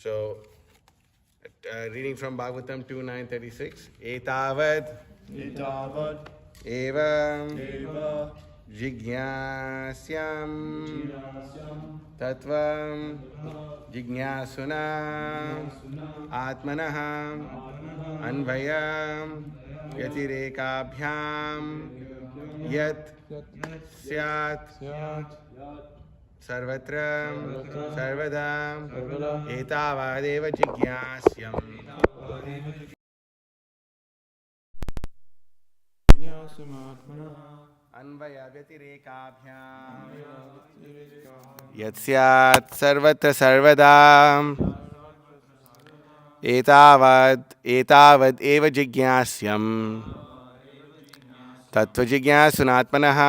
So, reading from Bhagavatam 2.9.36. Etavad eva jignasyam tattvam jignasuna atmanaham anvayam yatirekabhyam yat syat sarvatra sarvada etavadeva jignasyam. अन्वय व्यतिरेकाभ्याम यत्स्यात् सर्वत्र सर्वदा एतावद् एव जिज्ञास्यम् तत्त्वजिज्ञासुनात्मनः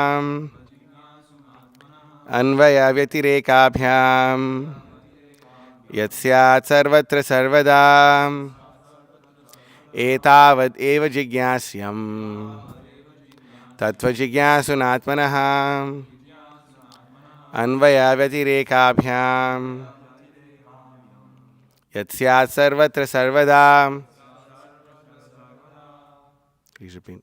अन्वय व्यतिरेकाभ्याम यत्स्यात् सर्वत्र सर्वदा एतावद् एव जिज्ञास्यम् तत्त्वजिज्ञासुनात्मनः अन्वयव्यतिरेकाभ्यां यत्स्यात् सर्वत्र सर्वदा. Please repeat.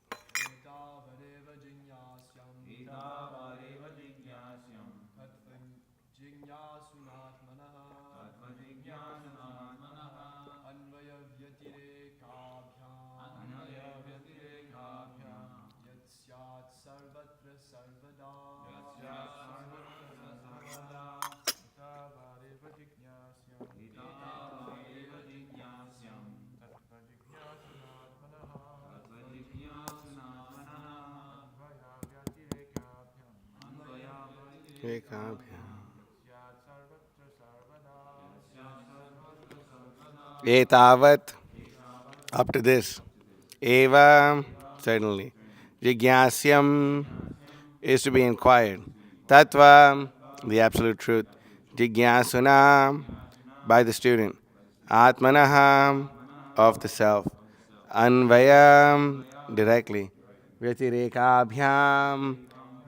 Etavat, up to this. Eva, certainly. Jignasyam is to be inquired. Tattva, the absolute truth. Jignasuna, by the student. Atmanaha, of the self. Anvayam, directly. Vyatirekabhyam,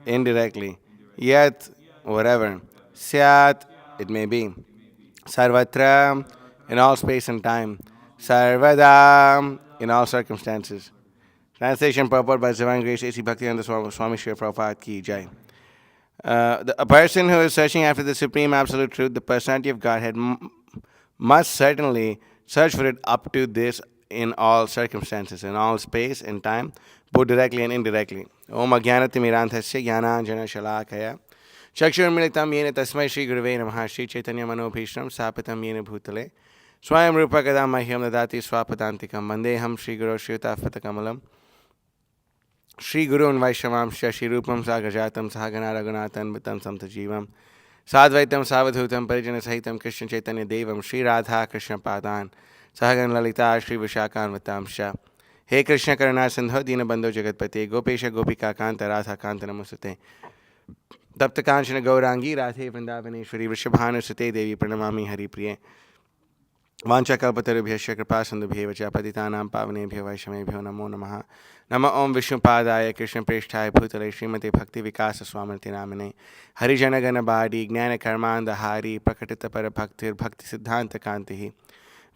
indirectly. Yat, whatever. Syat, it may be. Sarvatra, in all space and time. Sarvada, in all circumstances. Translation purport by Divine Grace A.C. Bhaktivedanta Swami Srila Prabhupada Ki Jai. A person who is searching after the Supreme Absolute Truth, the personality of Godhead, must certainly search for it up to this in all circumstances, in all space and time, both directly and indirectly. Om Ajnanatimirandhasya Jnananjana Shalakaya Chakshurmilitam Yena Tasmai Shri Gurave Namaha Shri Chaitanya Manobhishram Sapatam Yena Bhutale Swayam Rupa Kadam Mahyam Dadati Swapadantikam Vandeham Shri Guru Shriyutapatakamalam Shri Guru and Vaishnavam Shri Rupam Sagajatam Sahagana Raghunathan Vitam Samtajivam Sadvaitam Savadhutam Parijana Sahitam Krishna Chaitanya Devam Shri Radha Krishna Padan Sahagan Lalita Shri Vishakan Vitam Shah. He Krishna Karuna Sindho Dina Bandho Jagatpate Gopesha Gopika Kanta Radha Kanta Namasute Tapta Kanchana Gaurangi Radhe Vrindavaneshwari Vrishabhanu Sute Devi Pranamami Hari Priye Vancha Kalpatarubhyasya Kripa Sindhubhya Vacha Patitanam Pavanebhyo Vaishamebhyo Namo Namaha Nama Om Vishnupadaya Krishna Preshthaya Bhutale Srimate Bhakti Vikasa Swamiti Namane Harijana Ganabadi Gnana Karmanda Hari Prakatita Para Bhaktir Bhakti Siddhanta Kantihi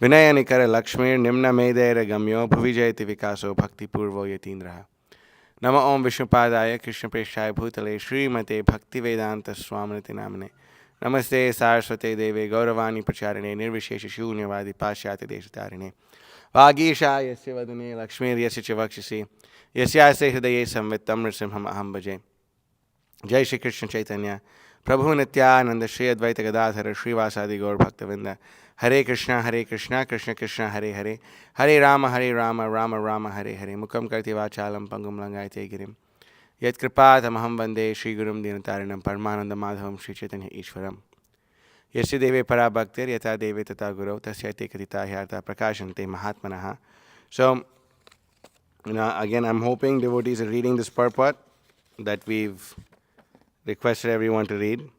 Vinaya Nikara Lakshmir Nimna Medera Gamyo Bhuvijayati Vikaso Bhakti Purvo Yatindraha Nama Om Vishnupadaya Krishna Preshthaya Bhutale Srimate Bhakti Vedanta Swamiti Namane Namaste Saraswate Deve Gauravani Pracharine Nirvishesha Shunyavadi Pashyati Deshatarine Vagisha Yasya Vadane Lakshmir Yasya Chivakshisi Yasyase Hridaye Samvitam Nrsimham Aham Bhaje. Jai Shri Krishna Chaitanya Prabhu Nityananda Shri Advaita Gadadhara Shri Vasadi Gaur Bhaktavinda Hare Krishna Krishna Krishna Hare Hare Hare Rama Rama Rama Hare Hare Mukam Karti Vachalam Pangum Langaite Girim Yat Kripatam Aham Vande Shri Gurum Dinatarinam Paramananda Madhavam Shri Chaitanya Ishwaram Yasya Deve Para Bhaktir Yata Deve Tata Guru Tasyate Katita Hyarta Prakashante Mahatmanaha. So, again, I'm hoping devotees are reading this purport that we've requested everyone to read.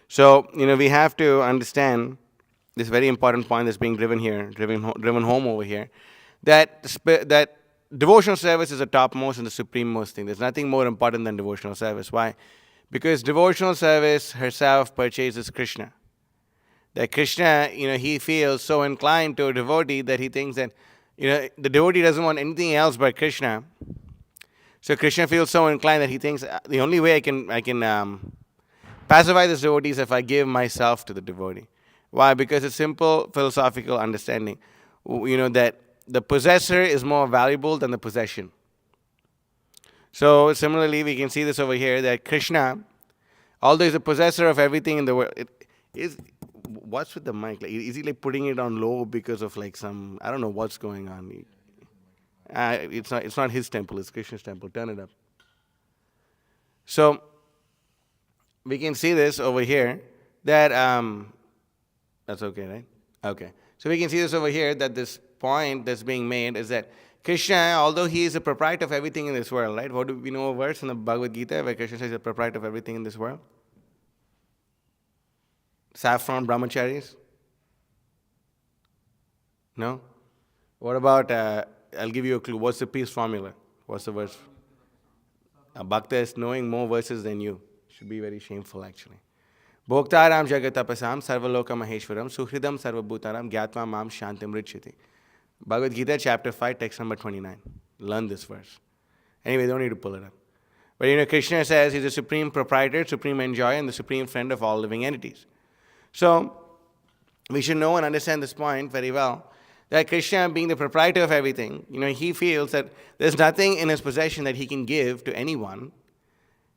So, we have to understand this very important point that's being driven home over here, that devotional service is the topmost and the supreme-most thing. There's nothing more important than devotional service. Why? Because devotional service herself purchases Krishna. That Krishna, he feels so inclined to a devotee that he thinks that, the devotee doesn't want anything else but Krishna. So Krishna feels so inclined that he thinks the only way I can pacify this devotee is if I give myself to the devotee. Why? Because it's simple philosophical understanding. That the possessor is more valuable than the possession. So similarly, we can see this over here that Krishna, although he's the possessor of everything in the world, it is. What's with the mic? Like, is he like putting it on low because of like some, I don't know what's going on. It's not his temple. It's Krishna's temple. Turn it up. So we can see this over here that that's okay, right? Okay. So we can see this over here that this point that's being made is that Krishna, although he is the proprietor of everything in this world, right? What do we know a verse in the Bhagavad Gita where Krishna says he's the proprietor of everything in this world? Saffron brahmacharis? No? What about, I'll give you a clue. What's the peace formula? What's the verse? A bhakta is knowing more verses than you. Should be very shameful, actually. Bhoktaram jagatapasam sarvaloka maheshwaram suhridam sarvabhutaram gyatva mam shantim richyati. Bhagavad Gita chapter 5 text number 29. Learn this verse. Anyway, don't need to pull it up. But Krishna says he's the supreme proprietor, supreme enjoyer, and the supreme friend of all living entities. So, we should know and understand this point very well, that Krishna, being the proprietor of everything, he feels that there's nothing in his possession that he can give to anyone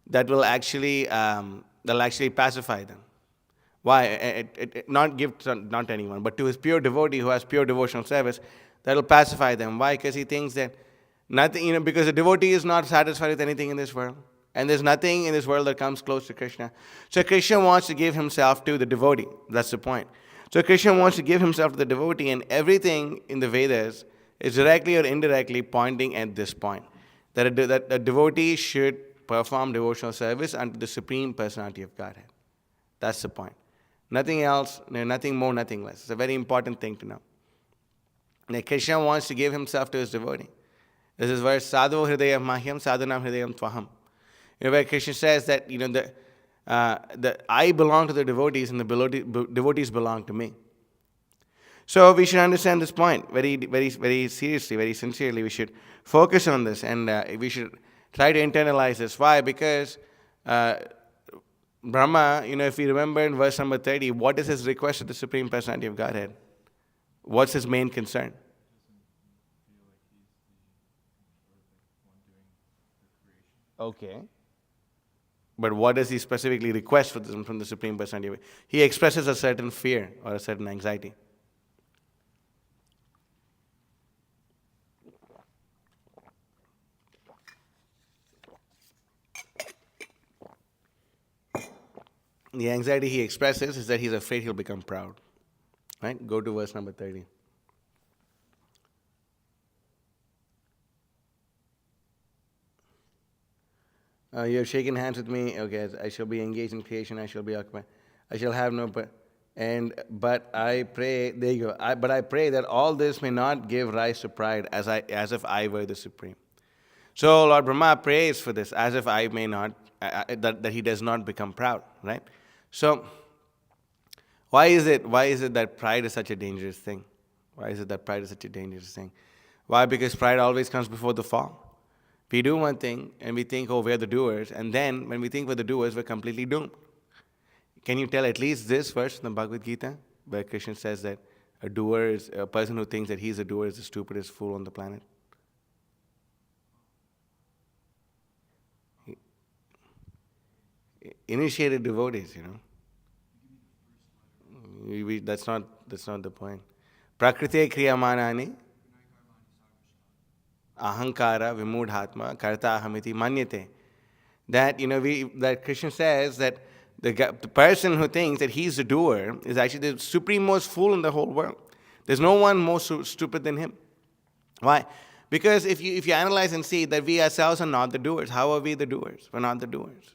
that will actually pacify them. Why? Not give to not anyone, but to his pure devotee who has pure devotional service, that will pacify them. Why? Because he thinks that nothing, because the devotee is not satisfied with anything in this world. And there's nothing in this world that comes close to Krishna. So Krishna wants to give himself to the devotee. That's the point. So Krishna wants to give himself to the devotee, and everything in the Vedas is directly or indirectly pointing at this point. That a devotee should perform devotional service unto the Supreme Personality of Godhead. That's the point. Nothing else, nothing more, nothing less. It's a very important thing to know. That Krishna wants to give himself to his devotee. This is verse Sadhu Hridayam Mahyam Sadhanam Hridayam Tvaham. Where Krishna says that the I belong to the devotees and the devotees belong to me. So we should understand this point very, very, very seriously, very sincerely. We should focus on this, and we should try to internalize this. Why? Because Brahma, if you remember in verse number 30, what is his request to the Supreme Personality of Godhead? What's his main concern? Okay. But what does he specifically request from the Supreme Personality? He expresses a certain fear or a certain anxiety. The anxiety he expresses is that he's afraid he'll become proud. Right? Go to verse number 30. You have shaken hands with me. Okay, I shall be engaged in creation. I shall be occupied. I shall have no. But I pray. There you go. But I pray that all this may not give rise to pride, as if I were the supreme. So Lord Brahma prays for this, as if I may not, that he does not become proud. Right. So why is it that pride is such a dangerous thing? Why is it that pride is such a dangerous thing? Why? Because pride always comes before the fall. We do one thing and we think, oh, we're the doers. And then when we think we're the doers, we're completely doomed. Can you tell at least this verse in the Bhagavad Gita where Krishna says that a doer is a person who thinks that he's a doer is the stupidest fool on the planet? Initiated devotees, that's not the point. Prakriti kriyamanani ahankara vimudhatma karta ahamiti manyate. That Krishna says that the person who thinks that he's the doer is actually the supreme-most fool in the whole world. There's no one more stupid than him. Why? Because if you analyze and see that we ourselves are not the doers, how are we the doers? We're not the doers.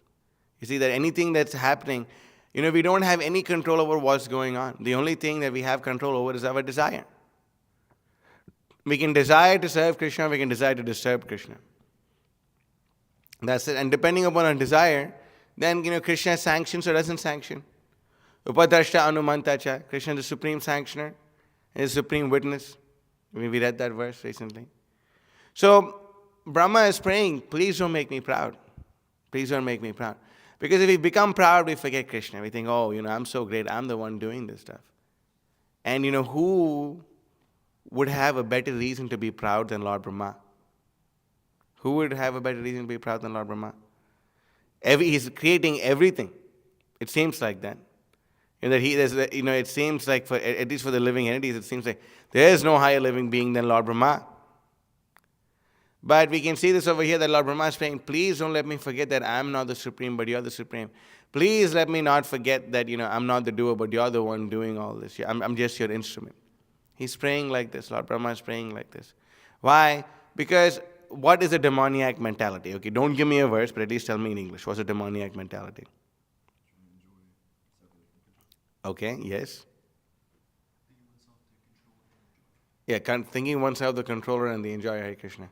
You see that anything that's happening, we don't have any control over what's going on. The only thing that we have control over is our desire. We can desire to serve Krishna, we can desire to disturb Krishna. That's it. And depending upon our desire, then Krishna sanctions or doesn't sanction. Upadrashta Anumantacha. Krishna is the supreme sanctioner, is the supreme witness. We read that verse recently. So Brahma is praying, please don't make me proud. Please don't make me proud. Because if we become proud, we forget Krishna. We think, oh, I'm so great. I'm the one doing this stuff. And who would have a better reason to be proud than Lord Brahma? Who would have a better reason to be proud than Lord Brahma? He's creating everything. It seems like that. It seems like, at least for the living entities, it seems like there is no higher living being than Lord Brahma. But we can see this over here that Lord Brahma is saying, please don't let me forget that I'm not the supreme, but you're the supreme. Please let me not forget that, I'm not the doer, but you're the one doing all this. I'm just your instrument. He's praying like this. Lord Brahma is praying like this. Why? Because what is a demoniac mentality? Okay, don't give me a verse, but at least tell me in English. What's a demoniac mentality? Okay, yes. Yeah, thinking oneself the controller and the enjoyer, Hare Krishna.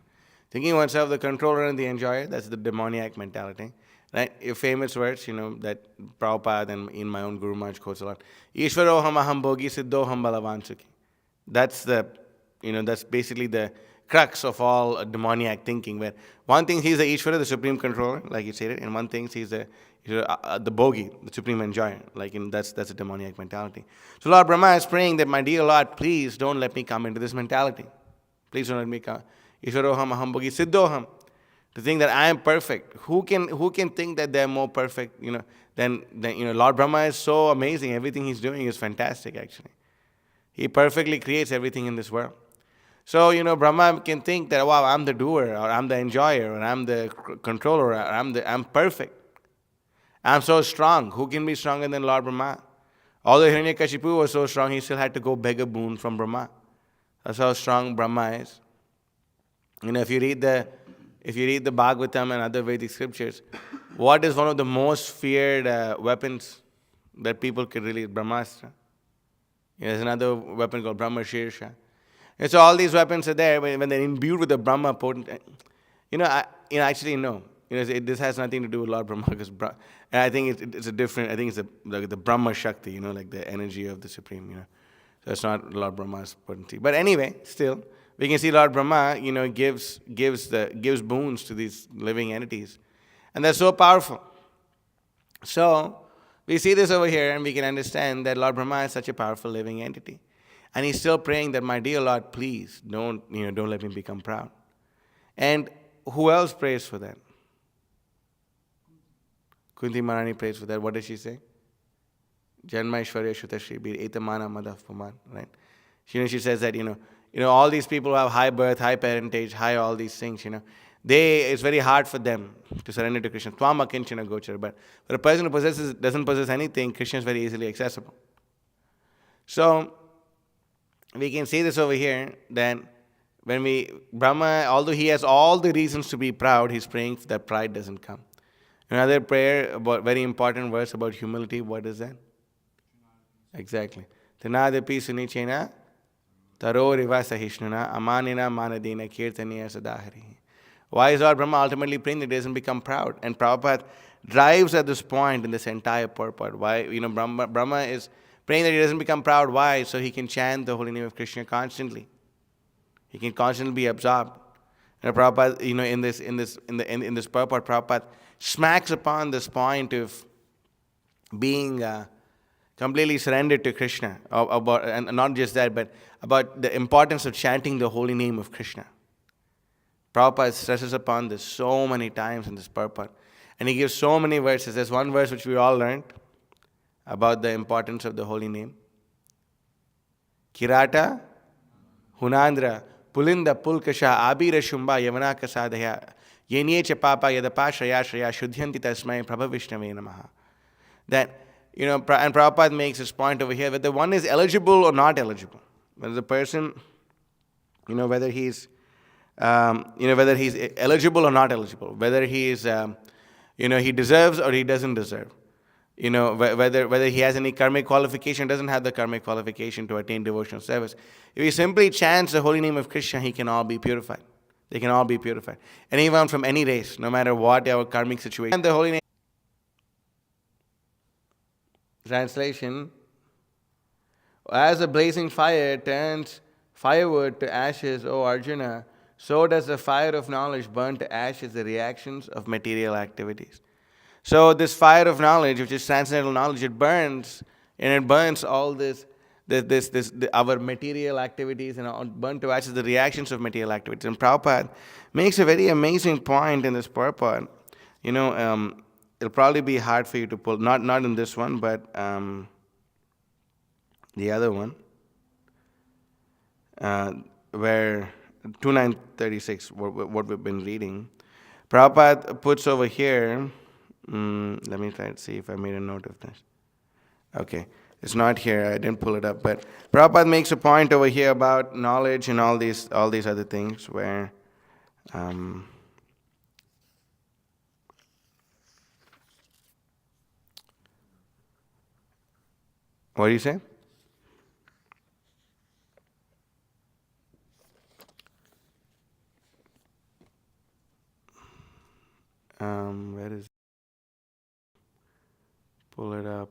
Thinking oneself the controller and the enjoyer, that's the demoniac mentality. Right? Your famous words, that Prabhupada and in my own Guru Maharaj quotes a lot. Ishvaroham aham bhogi siddhoham balavan sukhi. That's that's basically the crux of all demoniac thinking, where one thing he's the Ishvara, the supreme controller, like you said it, and one thing he's the bhogi, the supreme enjoyer. That's a demoniac mentality. So Lord Brahma is praying that, my dear Lord, please don't let me come into this mentality. Please don't let me come. Ishvaroham aham bhogi siddhoham. To think that I am perfect. Who can think that they're more perfect, than Lord Brahma is so amazing. Everything he's doing is fantastic, actually. He perfectly creates everything in this world. So, Brahma can think that, wow, I'm the doer, or I'm the enjoyer, or I'm the controller, or I'm perfect. I'm so strong. Who can be stronger than Lord Brahma? Although Hiranyakashipu was so strong, he still had to go beg a boon from Brahma. That's how strong Brahma is. If you read the Bhagavatam and other Vedic scriptures, what is one of the most feared weapons that people could really? Brahmastra. There's another weapon called Brahma Shirsha. And so all these weapons are there when they're imbued with the Brahma potent. Actually no. This has nothing to do with Lord Brahma, because and I think it's a different. I think it's the Brahma Shakti. Like the energy of the Supreme. So it's not Lord Brahma's potency. But anyway, still, we can see Lord Brahma, gives boons to these living entities, and they're so powerful. So we see this over here, and we can understand that Lord Brahma is such a powerful living entity, and he's still praying that, my dear Lord, please don't let me become proud. And who else prays for that? Kunti Maharani prays for that. What does she say? Janma Ishwarya Shutashri Bir Etamana Madhav Puman. Right? She says that all these people who have high birth, high parentage, high all these things, it's very hard for them to surrender to Krishna. Twam akinchana gochara. But for a person who doesn't possess anything, Krishna is very easily accessible. So we can see this over here, that Brahma, although he has all the reasons to be proud, he's praying that pride doesn't come. Another prayer, about very important verse about humility, what is that? Exactly. Tanadapi sunichena taro riva sahishnuna amanina manadina kirtaniya sadahari. Why is Lord Brahma ultimately praying that he doesn't become proud? And Prabhupada drives at this point in this entire purport. Why? Brahma is praying that he doesn't become proud. Why? So he can chant the holy name of Krishna constantly. He can constantly be absorbed. And Prabhupada, in this purport, Prabhupada smacks upon this point of being completely surrendered to Krishna. And not just that, but about the importance of chanting the holy name of Krishna. Prabhupada stresses upon this so many times in this purport. And he gives so many verses. There's one verse which we all learned about the importance of the holy name. Kirata, Hunandra, Pulinda, Pulkasha, Abira Shumba, Yavanaka Sadhya, Yenyecha Papa, Yadapa Shraya Shraya, Shudhyanti Tasmai, Prabha Vishnave Namaha. That, and Prabhupada makes this point over here, whether one is eligible or not eligible. Whether the person, whether he's eligible or not eligible, whether he is, he deserves or he doesn't deserve, whether he has any karmic qualification, doesn't have the karmic qualification to attain devotional service. If he simply chants the holy name of Krishna, he can all be purified. They can all be purified. Anyone from any race, no matter what our karmic situation, and the holy name. Translation: as a blazing fire turns firewood to ashes, O Arjuna, so does the fire of knowledge burn to ashes the reactions of material activities. So this fire of knowledge, which is transcendental knowledge, it burns, and it burns all our material activities, and burn to ashes the reactions of material activities. And Prabhupada makes a very amazing point in this purport. It'll probably be hard for you to pull, not in this one, but the other one, where 2936, what we've been reading. Prabhupada puts over here, let me try to see if I made a note of this. Okay, it's not here, I didn't pull it up, but Prabhupada makes a point over here about knowledge and all these other things where what do you say? Where is it? Pull it up.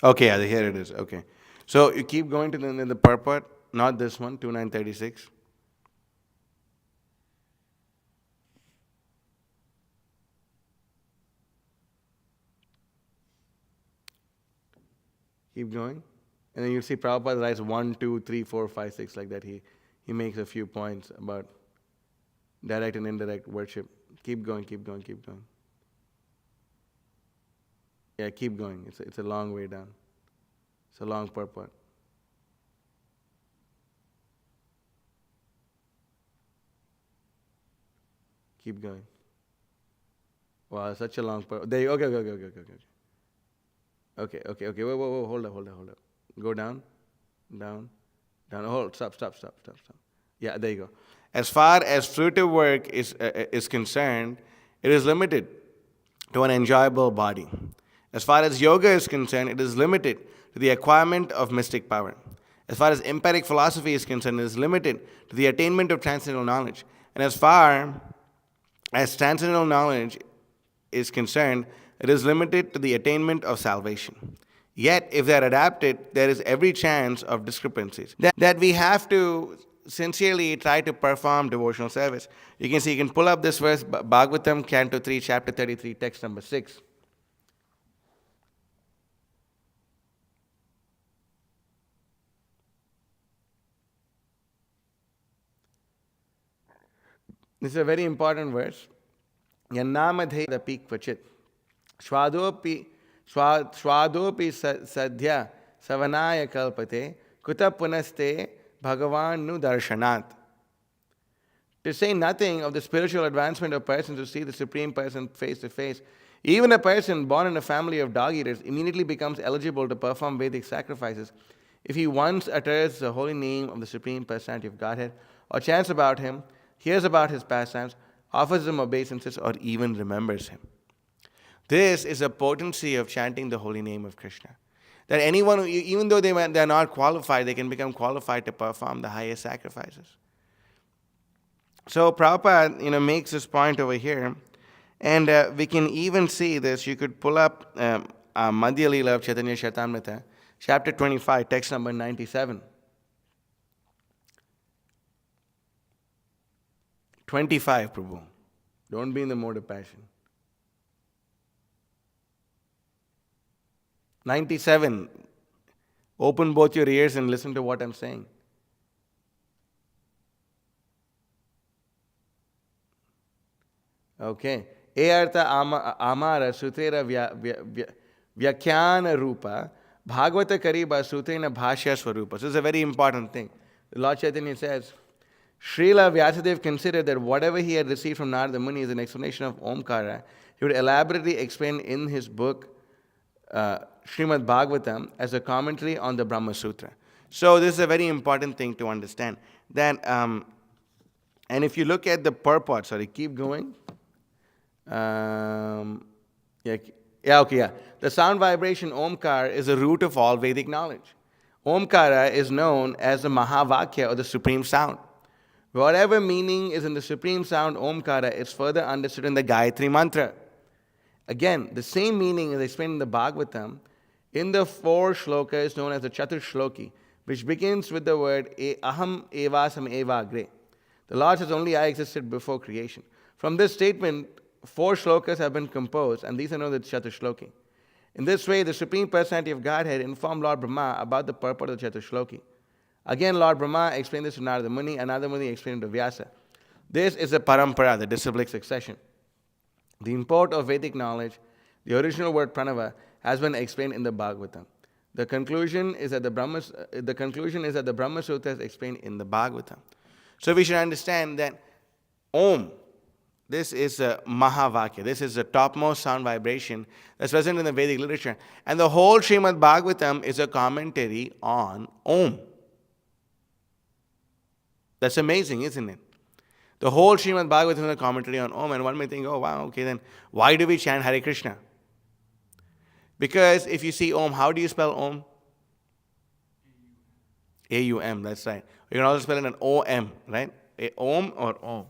Okay, yeah, here it is. Okay. So you keep going to the purport, not this one, 2936. Keep going. And then you see Prabhupada writes 1, 2, 3, 4, 5, 6, like that. He makes a few points about direct and indirect worship. Keep going, keep going, keep going. Yeah, keep going. It's a long way down. It's a long purport. Keep going. Wow, such a long purport. There you okay. Okay. Whoa. Hold up. Go down. Hold. Stop. Yeah, there you go. As far as fruitive work is concerned, it is limited to an enjoyable body. As far as yoga is concerned, it is limited to the acquirement of mystic power. As far as empiric philosophy is concerned, it is limited to the attainment of transcendental knowledge. And as far as transcendental knowledge is concerned, it is limited to the attainment of salvation. Yet, if they are adapted, there is every chance of discrepancies. That we have to sincerely try to perform devotional service. You can pull up this verse, Bhagavatam, Canto 3, Chapter 33, text number 6. This is a very important verse. Yannamadhedapi kvachit. Shvadopi sadhya savanaya kalpate kuta punaste bhagavan nu darshanat. To say nothing of the spiritual advancement of persons who see the Supreme Person face to face, even a person born in a family of dog eaters immediately becomes eligible to perform Vedic sacrifices if he once utters the holy name of the Supreme Personality of Godhead, or chants about him, hears about his pastimes, offers him obeisances, or even remembers him. This is a potency of chanting the holy name of Krishna. That anyone, even though they are not qualified, they can become qualified to perform the highest sacrifices. So Prabhupada, makes this point over here, and we can even see this. You could pull up Madhya Leela of Chaitanya Charitamrita, chapter 25, text number 97. 25, Prabhu. Don't be in the mode of passion. 97. Open both your ears and listen to what I'm saying. Okay. Artha amara sutera vyakhyana rupa bhagavata kariba sutrena bhashya swarupa. So this is a very important thing. Lord Chaitanya says, Srila Vyasadeva considered that whatever he had received from Narada Muni is an explanation of Omkara. He would elaborately explain in his book Srimad Bhagavatam as a commentary on the Brahma Sutra. So this is a very important thing to understand. That, and if you look at the purport, keep going. The sound vibration Omkar is the root of all Vedic knowledge. Omkara is known as the Mahavakya or the supreme sound. Whatever meaning is in the supreme sound Omkara is further understood in the Gayatri Mantra. Again, the same meaning is explained in the Bhagavatam in the 4 shlokas known as the Catuh Sloki, which begins with the word Aham Evasam Eva Agre. The Lord says only I existed before creation. From this statement, 4 shlokas have been composed, and these are known as the Catuh Sloki. In this way, the Supreme Personality of Godhead informed Lord Brahma about the purport of the Catuh Sloki. Again, Lord Brahma explained this to Narada Muni, and Narada Muni explained it to Vyasa. This is the parampara, the disciplic succession. The import of Vedic knowledge, the original word pranava, has been explained in the Bhagavatam. The conclusion is that the Brahma Sutra is explained in the Bhagavatam. So we should understand that Om, this is a Mahavakya. This is the topmost sound vibration that's present in the Vedic literature. And the whole Srimad Bhagavatam is a commentary on Om. That's amazing, isn't it? The whole Srimad Bhagavatam is a commentary on Om. And one may think, oh wow, okay, then why do we chant Hare Krishna? Because if you see Om, how do you spell Om? A-U-M, that's right. You can also spell it an O-M, right? Om or Om.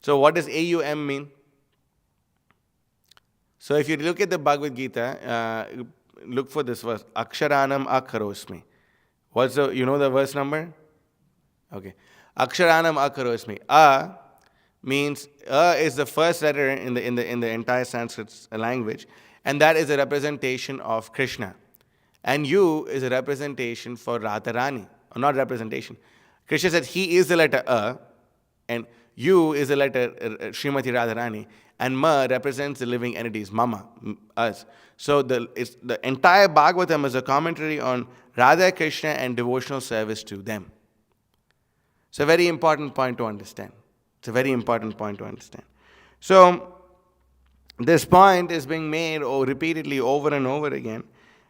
So what does A-U-M mean? So if you look at the Bhagavad Gita, look for this verse. Aksharanam akarosmi. What's the, you know the verse number? Okay. Aksharanam akarosmi. A means, is the first letter in the entire Sanskrit language. And that is a representation of Krishna. And U is a representation for Radharani. Or not representation. Krishna said he is the letter A, and U is the letter Srimati Radharani, and Ma represents the living entities, Mama, us. So the entire Bhagavatam is a commentary on Radha Krishna and devotional service to them. It's a very important point to understand. So this point is being made repeatedly over and over again.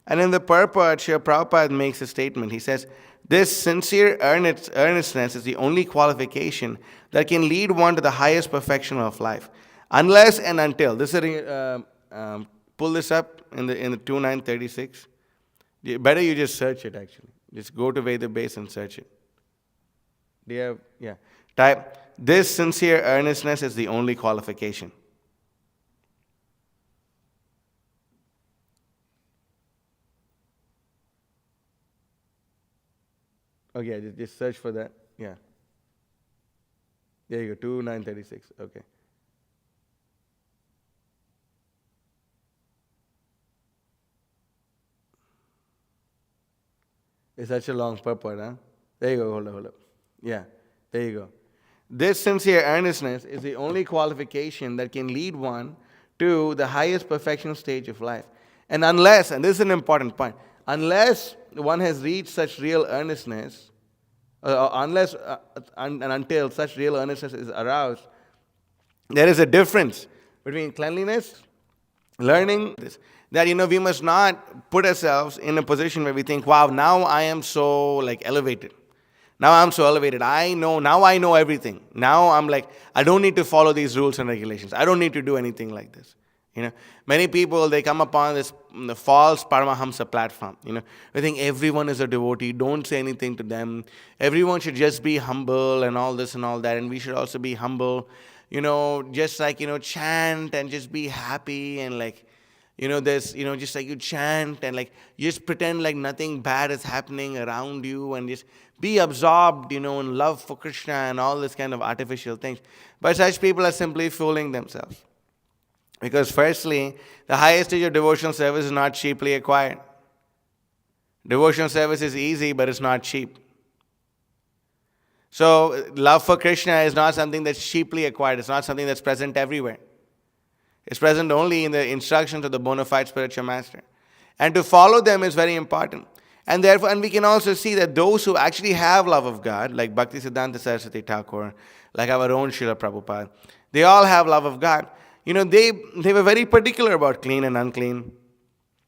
And in the purport, Srila Prabhupada makes a statement. He says, this sincere earnestness is the only qualification that can lead one to the highest perfection of life. Unless and until, pull this up in the 2936. Better you just search it actually. Just go to Veda Base and search it. Do you have, yeah. Type, this sincere earnestness is the only qualification. Okay, just search for that. Yeah. There you go, 2936. Okay. It's such a long purport, huh? There you go, hold up. Yeah, there you go. This sincere earnestness is the only qualification that can lead one to the highest perfection stage of life. And unless, and this is an important point, unless one has reached such real earnestness, unless and until such real earnestness is aroused, there is a difference between cleanliness, learning, this, that, we must not put ourselves in a position where we think, wow, now I am so elevated. Now I'm so elevated. Now I know everything. Now I'm I don't need to follow these rules and regulations. I don't need to do anything like this. Many people, they come upon the false Paramahamsa platform. They think everyone is a devotee. Don't say anything to them. Everyone should just be humble and all this and all that. And we should also be humble. Just chant and just be happy and just you chant and you just pretend like nothing bad is happening around you and just be absorbed, in love for Krishna and all this kind of artificial things. But such people are simply fooling themselves. Because firstly, the highest stage of devotional service is not cheaply acquired. Devotional service is easy, but it's not cheap. So, love for Krishna is not something that's cheaply acquired. It's not something that's present everywhere. It's present only in the instructions of the bona fide spiritual master. And to follow them is very important. And therefore, and we can also see that those who actually have love of God, like Bhakti Siddhanta Saraswati Thakur, like our own Srila Prabhupada, they all have love of God. They were very particular about clean and unclean.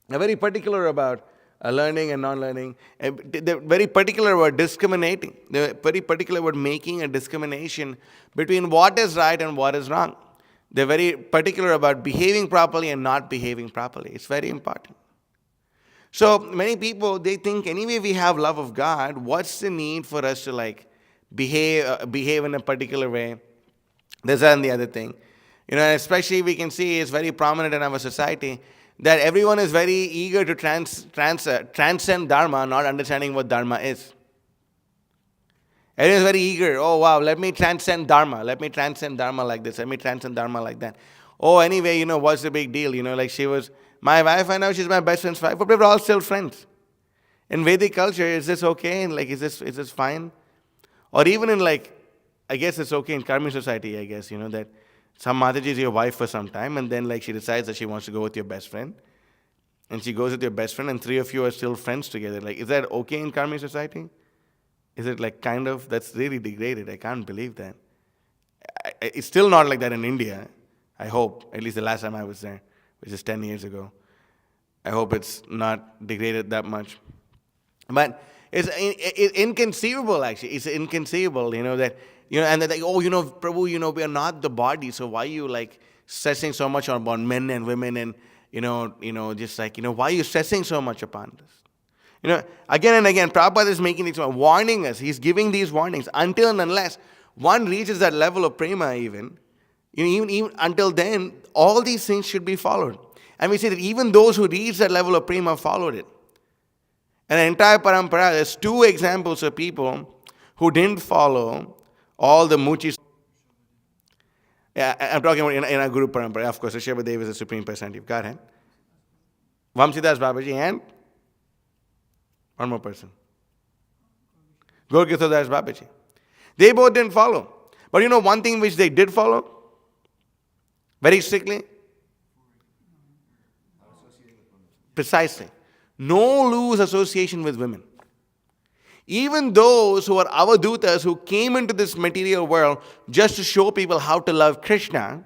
They're very particular about learning and non-learning. They're very particular about discriminating. They're very particular about making a discrimination between what is right and what is wrong. They're very particular about behaving properly and not behaving properly. It's very important. So many people, they think anyway we have love of God, what's the need for us to like behave in a particular way? This and the other thing. Especially we can see it's very prominent in our society that everyone is very eager to transcend Dharma, not understanding what Dharma is. Everyone is very eager. Oh wow, let me transcend Dharma. Let me transcend Dharma like this. Let me transcend Dharma like that. Oh, anyway, what's the big deal? Like she was my wife, and now she's my best friend's wife, but we're all still friends. In Vedic culture, is this okay? And like, is this fine? Or even in like, I guess it's okay in Karmi society, I guess, that some Mataji is your wife for some time, and then like she decides that she wants to go with your best friend. And she goes with your best friend, and three of you are still friends together. Like, is that okay in Karmi society? Is it like kind of, that's really degraded. I can't believe that. It's still not like that in India. I hope, at least the last time I was there, which is 10 years ago. I hope it's not degraded that much. But it's inconceivable, actually. It's inconceivable, and that, like, Prabhu, we are not the body, so why are you, like, stressing so much about men and women and, just like, why are you stressing so much upon this? Again and again, Prabhupada is making these warning us. He's giving these warnings until and unless one reaches that level of prema even until then, all these things should be followed. And we say that even those who reach that level of prema followed it. And the entire parampara, there's two examples of people who didn't follow all the muchis. Yeah, I'm talking about in our Guru parampara. Of course, Rishabhadev is the Supreme Personality of Godhead. Vamsidas Babaji and one more person. Gaurkithodas Babaji. They both didn't follow. But one thing which they did follow, very strictly, precisely, no loose association with women. Even those who are avadutas who came into this material world just to show people how to love Krishna,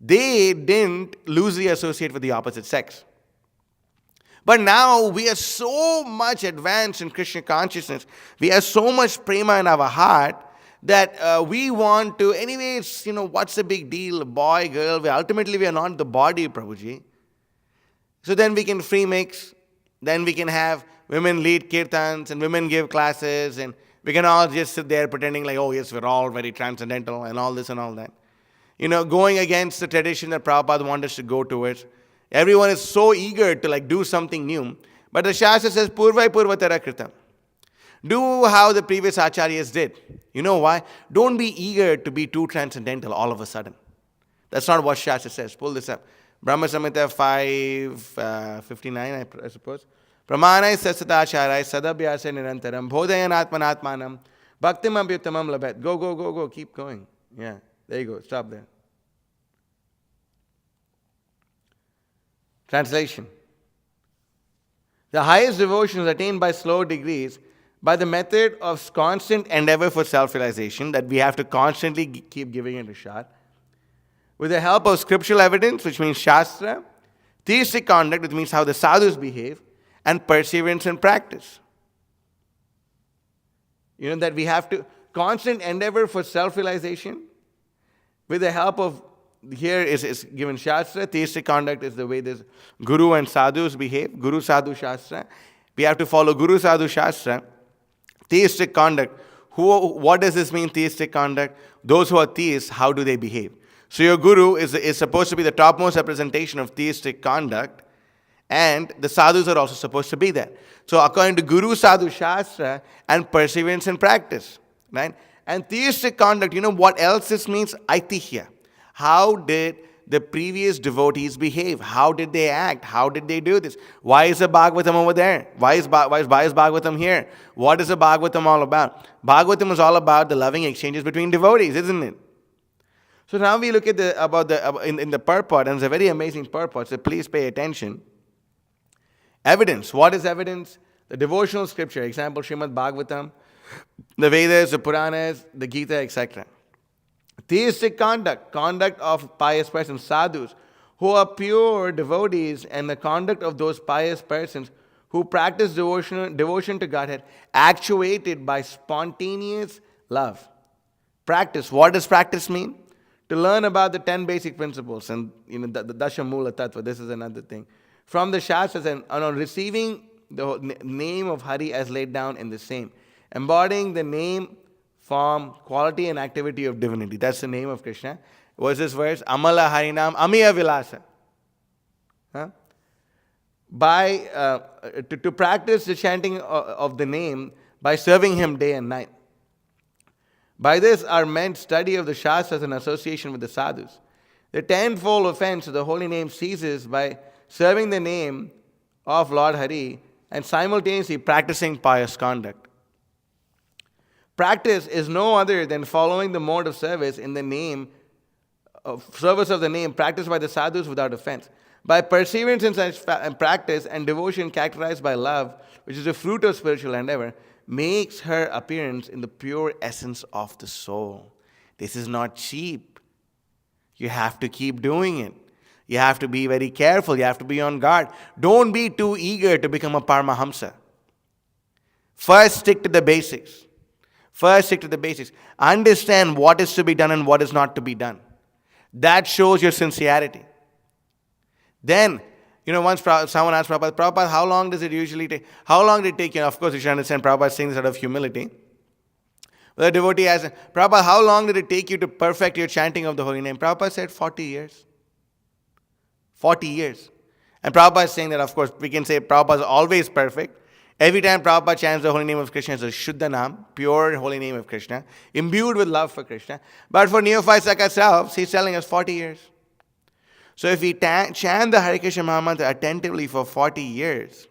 they didn't loosely associate with the opposite sex. But now we are so much advanced in Krishna consciousness, we have so much prema in our heart that we want to, anyways, what's the big deal, boy, girl, ultimately we are not the body, Prabhuji. So then we can free mix, then we can have women lead kirtans and women give classes, and we can all just sit there pretending like, oh yes, we're all very transcendental and all this and all that. Going against the tradition that Prabhupada wanted us to go towards. Everyone is so eager to like do something new. But the Shastra says, Purvai Purvatara Kritam. Do how the previous Acharyas did. You know why? Don't be eager to be too transcendental all of a sudden. That's not what Shastra says. Pull this up. Brahma Samhita 5:59, I suppose. Pramanai Sasatacharai Sadabhyasa Nirantaram Bodhayan Atmanatmanam Bhaktim Abhyutamam Labet. Go. Keep going. Yeah, there you go. Stop there. Translation. The highest devotion is attained by slow degrees by the method of constant endeavor for self-realization, that we have to constantly keep giving it a shot, with the help of scriptural evidence, which means Shastra, theistic conduct, which means how the sadhus behave, and perseverance in practice. That we have to constant endeavor for self-realization with the help of, here is given Shastra, theistic conduct is the way this Guru and sadhus behave, Guru Sadhu Shastra. We have to follow Guru Sadhu Shastra. Theistic conduct, what does this mean, theistic conduct? Those who are theists, how do they behave? So your Guru is supposed to be the topmost representation of theistic conduct, and the sadhus are also supposed to be there. So according to Guru Sadhu Shastra and perseverance in practice, right? And theistic conduct, what else this means? Aitihya. How did the previous devotees behave? How did they act? How did they do this? Why is the Bhagavatam over there? Why is Bhagavatam here? What is the Bhagavatam all about? Bhagavatam is all about the loving exchanges between devotees, isn't it? So now we look at in the purport, and it's a very amazing purport, so please pay attention. Evidence. What is evidence? The devotional scripture, example, Srimad Bhagavatam, the Vedas, the Puranas, the Gita, etc. Theistic conduct of pious persons, sadhus, who are pure devotees, and the conduct of those pious persons who practice devotion to Godhead, actuated by spontaneous love. Practice. What does practice mean? To learn about the 10 basic principles and the Dasha Mula Tattva. This is another thing. from the Shastras and on receiving the name of Hari as laid down in the same, embodying the name, form, quality, and activity of divinity. That's the name of Krishna. What's this verse? Amala Harinam Amiya Vilasa. Huh? To practice the chanting of the name by serving him day and night. By this are meant study of the Shastras and association with the sadhus. The tenfold offense of the holy name ceases by serving the name of Lord Hari and simultaneously practicing pious conduct. Practice is no other than following the mode of service in the name of service of the name practiced by the sadhus without offense. By perseverance in such practice and devotion characterized by love, which is the fruit of spiritual endeavor, makes her appearance in the pure essence of the soul. This is not cheap. You have to keep doing it. You have to be very careful. You have to be on guard. Don't be too eager to become a Paramahamsa. First, stick to the basics. Understand what is to be done and what is not to be done. That shows your sincerity. Then, once someone asked Prabhupada, how long does it usually take? How long did it take you? Of course, you should understand Prabhupada saying this out of humility. But the devotee asked, Prabhupada, how long did it take you to perfect your chanting of the holy name? Prabhupada said 40 years. 40 years. And Prabhupada is saying that, of course, we can say Prabhupada is always perfect. Every time Prabhupada chants the holy name of Krishna, it's a Shuddha Nam, pure holy name of Krishna, imbued with love for Krishna. But for neophytes like ourselves, he's telling us 40 years. So if we chant the Hare Krishna Mahamantra attentively for 40 years,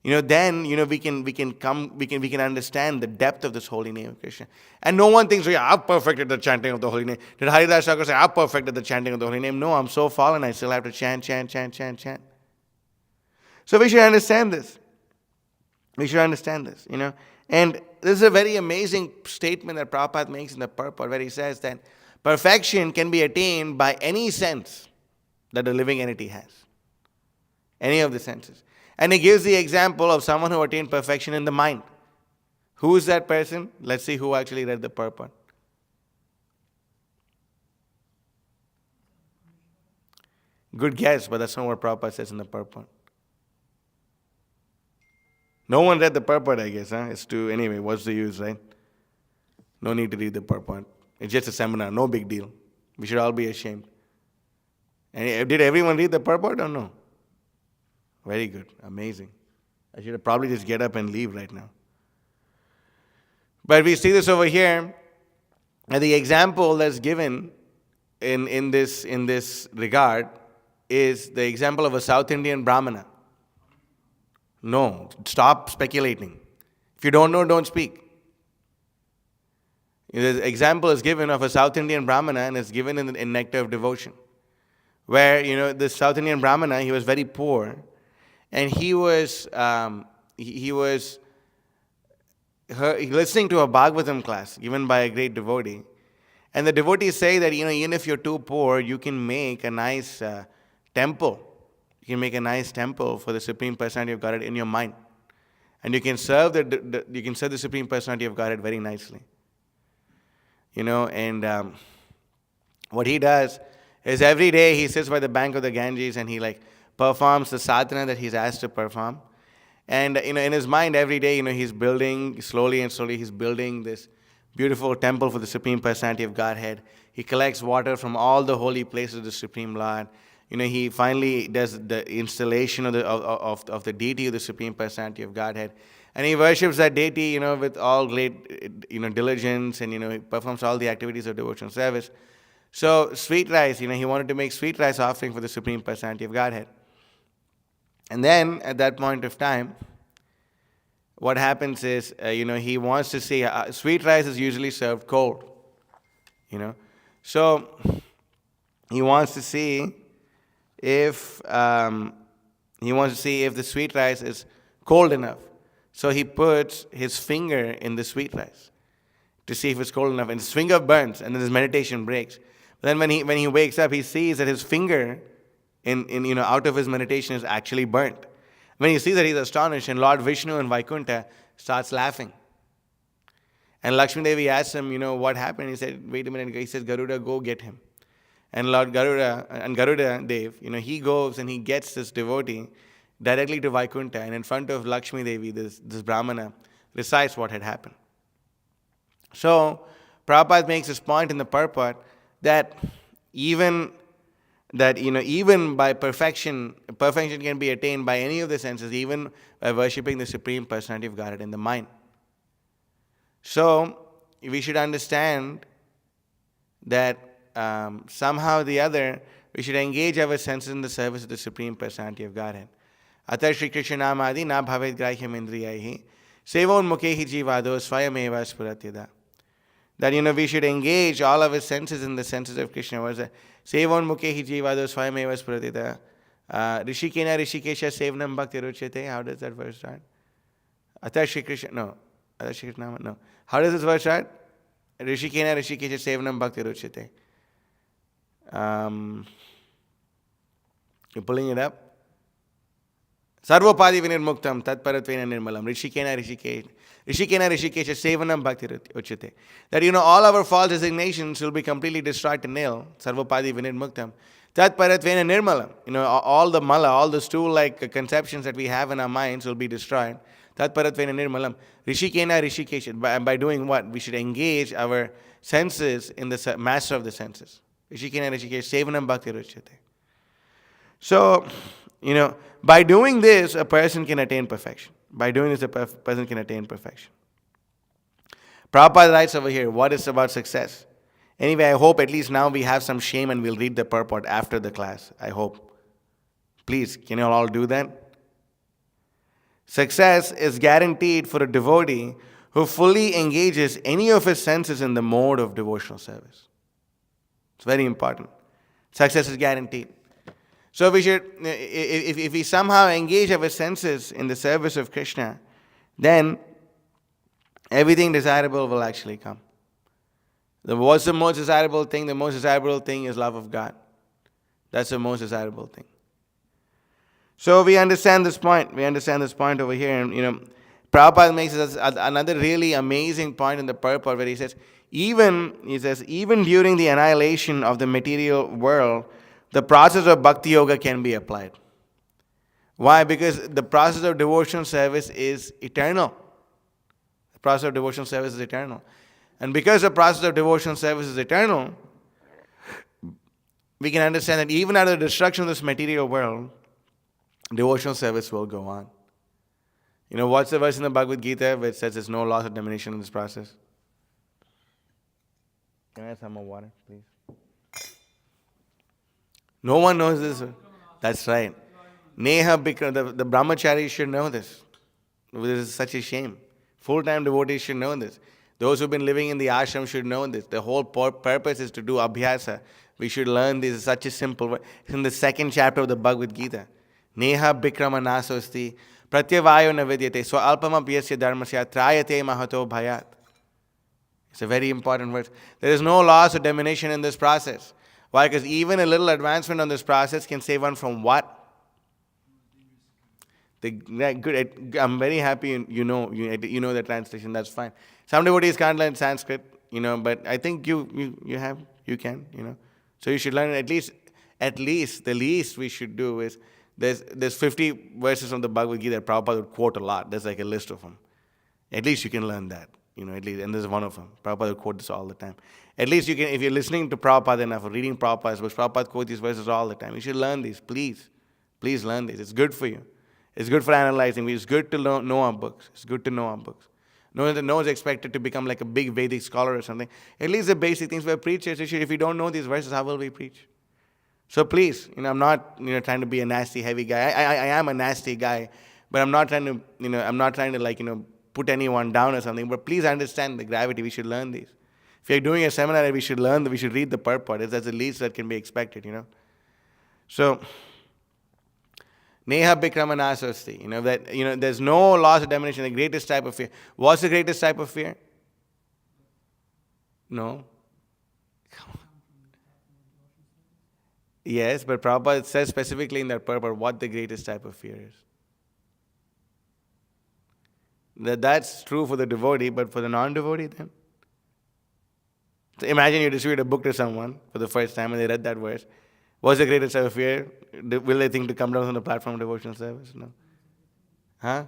then we can understand the depth of this holy name of Krishna. And no one thinks, I've perfected the chanting of the holy name. Did Haridas Thakur say, I've perfected the chanting of the holy name? No, I'm so fallen, I still have to chant. So we should understand this. And this is a very amazing statement that Prabhupada makes in the purport, where he says that perfection can be attained by any sense that a living entity has. Any of the senses. And he gives the example of someone who attained perfection in the mind. Who is that person? Let's see who actually read the purport. Good guess, but that's not what Prabhupada says in the purport. No one read the purport, I guess. Anyway, what's the use, right? No need to read the purport. It's just a seminar, no big deal. We should all be ashamed. And did everyone read the purport or no? Very good, amazing. I should have probably just get up and leave right now. But we see this over here, and the example that's given in this regard is the example of a South Indian Brahmana. No, stop speculating. If you don't know, don't speak. The example is given of a South Indian Brahmana, and it's given in Nectar of Devotion, where this South Indian Brahmana, he was very poor, and he was listening to a Bhagavatam class given by a great devotee, and the devotees say that even if you're too poor, you can make a nice temple. You can make a nice temple for the Supreme Personality of Godhead in your mind, and you can serve the Supreme Personality of Godhead very nicely. And what he does is every day he sits by the bank of the Ganges and he performs the sadhana that he's asked to perform. And in his mind every day, he's building slowly he's building this beautiful temple for the Supreme Personality of Godhead. He collects water from all the holy places of the Supreme Lord. He finally does the installation of the deity of the Supreme Personality of Godhead. And he worships that deity, with all great, diligence, and, he performs all the activities of devotional service. So, sweet rice, he wanted to make sweet rice offering for the Supreme Personality of Godhead. And then, at that point of time, what happens is, he wants to see, sweet rice is usually served cold, So, he wants to see if the sweet rice is cold enough. So he puts his finger in the sweet rice to see if it's cold enough, and his finger burns, and then his meditation breaks. But then when he wakes up, he sees that his finger in out of his meditation is actually burnt. When he sees that, he's astonished, and Lord Vishnu and Vaikuntha starts laughing. And Lakshmi Devi asks him, what happened? He said, wait a minute. He says, Garuda, go get him. And Lord Garuda and Garuda Dev, he goes and he gets this devotee directly to Vaikuntha, and in front of Lakshmi Devi, this Brahmana recites what had happened. So, Prabhupada makes this point in the purport that even even by perfection can be attained by any of the senses, even by worshipping the Supreme Personality of Godhead in the mind. So, we should understand that somehow or the other, we should engage our senses in the service of the Supreme Personality of Godhead. Atar Shri Krishna Namadi na bhavet grahyam indriyaihi sevon mukhehi jivado swayameva spuratyada. That we should engage all of our senses in the senses of Krishna. What is that? Sevon mukhehi jivado swayameva spuratyada. Rishikena rishikesha sevnam bhakti ruchyate. How does that verse start? Atar Shri Krishna, no. Atar Shri Krishna, no. How does this verse start? Rishikena rishikesha sevnam bhakti ruchyate. You're pulling it up. Sarvopadi vinirmuktam tatparatvena nirmalam rishikena rishikesha sevanam bhakti uchyate. That all our false designations will be completely destroyed to nil. Sarvopadi vinirmuktam tatparatvena nirmalam. All the mala, all the stool-like conceptions that we have in our minds will be destroyed. Tatparatvena nirmalam rishikena rishikesha. By doing what? We should engage our senses in the master of the senses. Rishikena rishikesha sevanam bhakti uchyate. So, by doing this, a person can attain perfection. By doing this, a person can attain perfection. Prabhupada writes over here, what is about success? Anyway, I hope at least now we have some shame and we'll read the purport after the class. I hope. Please, can you all do that? Success is guaranteed for a devotee who fully engages any of his senses in the mode of devotional service. It's very important. Success is guaranteed. So we should, if we somehow engage our senses in the service of Krishna, then everything desirable will actually come. What's the most desirable thing? The most desirable thing is love of God. That's the most desirable thing. So we understand this point. We understand this point over here. And, Prabhupada makes us another really amazing point in the purport where he says, even during the annihilation of the material world, the process of bhakti yoga can be applied. Why? Because the process of devotional service is eternal. The process of devotional service is eternal. And because the process of devotional service is eternal, we can understand that even after the destruction of this material world, devotional service will go on. What's the verse in the Bhagavad Gita which says there's no loss or diminution in this process? Can I have some more water, please? No one knows this. That's right. Neha Bikram, the brahmacharis should know this. This is such a shame. Full-time devotees should know this. Those who've been living in the ashram should know this. The whole purpose is to do abhyasa. We should learn this. It's such a simple word. It's in the second chapter of the Bhagavad Gita. Neha Bikrama nasosti pratyavayo navidyate swa alpama piyasya dharmasya trayate mahato bhayat. It's a very important word. There is no loss or diminution in this process. Why? Because even a little advancement on this process can save one from what? Good. I'm very happy you know the translation. That's fine. Some devotees can't learn Sanskrit, but I think you can. So you should learn at least the least we should do is there's 50 verses from the Bhagavad Gita that Prabhupada would quote a lot. There's like a list of them. At least you can learn that. At least, and there's one of them. Prabhupada will quote this all the time. At least you can, if you're listening to Prabhupada enough or reading Prabhupada's books, Prabhupada quotes these verses all the time. You should learn these, please. Please learn these. It's good for you. It's good for analyzing. It's good to know our books. It's good to know our books. No one is expected to become like a big Vedic scholar or something. At least the basic things for preachers. If we don't know these verses, how will we preach? So please, I'm not trying to be a nasty, heavy guy. I am a nasty guy, but I'm not trying to put anyone down or something, but please understand the gravity. We should learn these. If you're doing a seminar, we should read the purport. That's the least that can be expected, So, Neha Bikramanasasti, that, there's no loss of diminution, the greatest type of fear. What's the greatest type of fear? No. Yes, but Prabhupada says specifically in that purport what the greatest type of fear is. That's true for the devotee, but for the non-devotee then? So imagine you distribute a book to someone for the first time and they read that verse. What's the greatest type of fear? Will they think to come down on the platform of devotional service? No. Huh?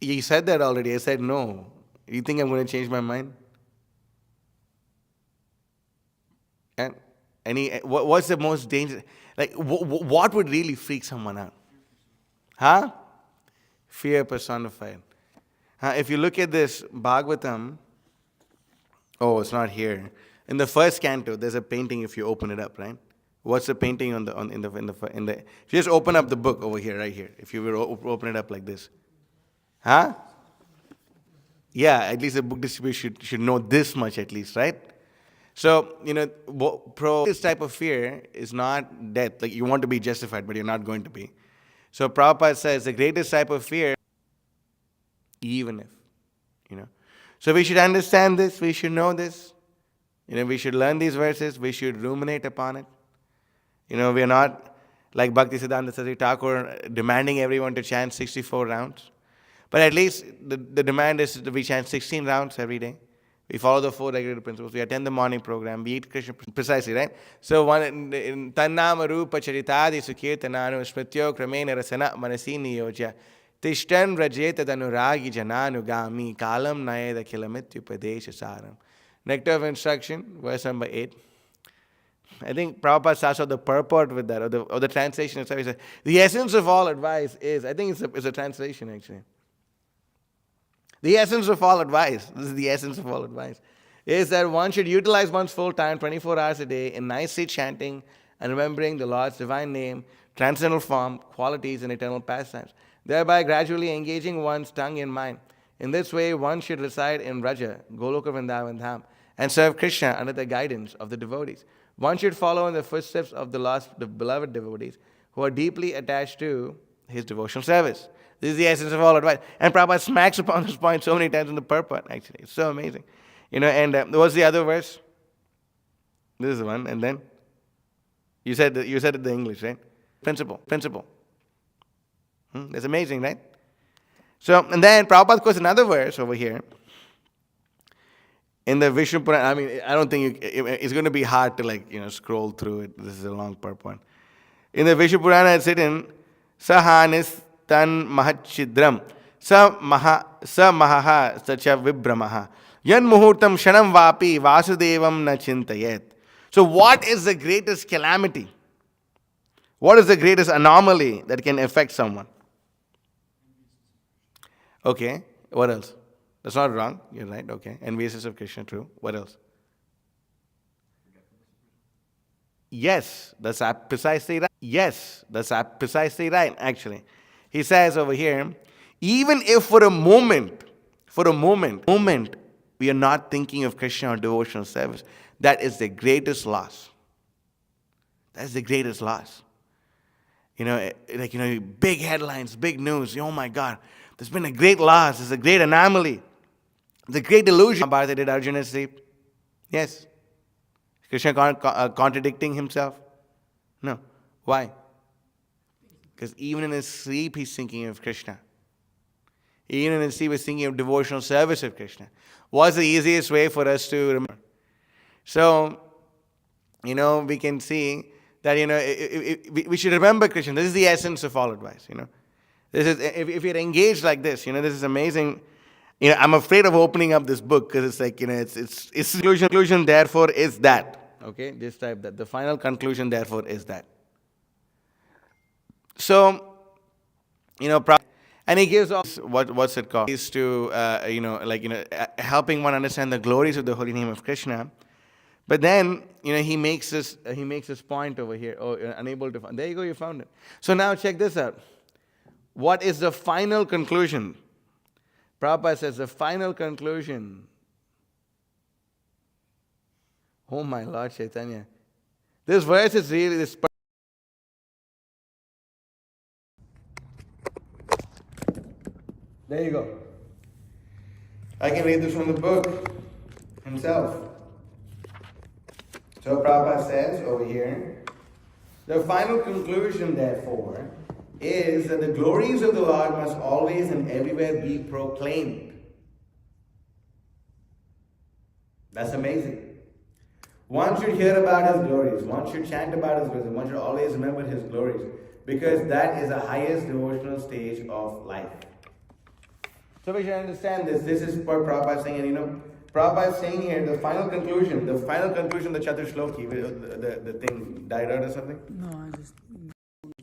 You said that already. I said no. You think I'm going to change my mind? And what's the most dangerous? Like, what would really freak someone out? Huh? Fear personified. If you look at this Bhagavatam, oh, it's not here. In the first canto, there's a painting. If you open it up, right? What's the painting in the? If you just open up the book over here, right here. If you were open it up like this, huh? Yeah, at least the book distributor should know this much at least, right? So, this type of fear is not death. Like, you want to be justified, but you're not going to be. So Prabhupada says the greatest type of fear, even if, So we should understand this, we should know this. We should learn these verses, we should ruminate upon it. We are not like Bhaktisiddhanta Saraswati Thakur demanding everyone to chant 64 rounds. But at least the demand is that we chant 16 rounds every day. We follow the 4 regulative principles. We attend the morning program. We eat Krishna precisely, right? So one in Tannama Rupa Charitadi Sukirtananu Smrityo Kramena Rasana Manasini Yojya Tishtan Rajeta Danuragi Jananugami Kalam Nayeda Kilamityu Padesha Saram. Nectar of Instruction, verse number 8. I think Prabhupada starts with the purport with that, or the translation itself. He says, the essence of all advice is, I think it's a translation actually. The essence of all advice, this is the essence of all advice, is that one should utilize one's full time, 24 hours a day, in nicely chanting and remembering the Lord's divine name, transcendental form, qualities, and eternal pastimes, thereby gradually engaging one's tongue and mind. In this way, one should reside in Raja, Goloka Vrindavan Dham, and serve Krishna under the guidance of the devotees. One should follow in the footsteps of the beloved devotees who are deeply attached to his devotional service. This is the essence of all advice. And Prabhupada smacks upon this point so many times in the purport, actually. It's so amazing. And what's the other verse? This is the one. And then? You said it in the English, right? Principle. That's amazing, right? So, and then Prabhupada quotes another verse over here. In the Vishnu Purana, I mean, I don't think it's going to be hard to scroll through it. This is a long purport. In the Vishnu Purana, it's written, Sahanis tan mahachidram sa mahaha sacha vibramaha yan muhurtam shanam vapi vasudevam na chintayet. So what is the greatest calamity? What is the greatest anomaly that can affect someone? Okay, what else? That's not wrong, you're right, okay. Enviousness of Krishna, true. What else? Yes, that's precisely right. Yes, that's precisely right, actually. He says over here, even if for a moment, we are not thinking of Krishna or devotional service, that is the greatest loss. That's the greatest loss. Big headlines, big news. Oh my God, there's been a great loss. There's a great anomaly. The great delusion. Bharata did Arjuna sleep? Yes. Krishna contradicting himself? No. Why? Because even in his sleep, he's thinking of Krishna. Even in his sleep, he's thinking of devotional service of Krishna. What's the easiest way for us to remember? So, we can see that, we should remember Krishna. This is the essence of all advice, This is, if you're engaged like this, this is amazing. I'm afraid of opening up this book because it's like, its conclusion, therefore, is that. Okay, just type that. The final conclusion, therefore, is that. So, and he gives all what's it called? Is to helping one understand the glories of the holy name of Krishna. But then he makes this point over here. Oh, you're unable to find. There you go. You found it. So now check this out. What is the final conclusion? Prabhupada says the final conclusion. Oh my Lord Chaitanya. This verse is really this. There you go. I can read this from the book himself. So Prabhupada says over here, the final conclusion, therefore, is that the glories of the Lord must always and everywhere be proclaimed. That's amazing. One should hear about his glories. One should chant about his glories. One should always remember his glories. Because that is the highest devotional stage of life. So we should understand this. This is what Prabhupada is saying. And Prabhupada is saying here the final conclusion of the Catuh Sloki. The thing died out or something? No, I just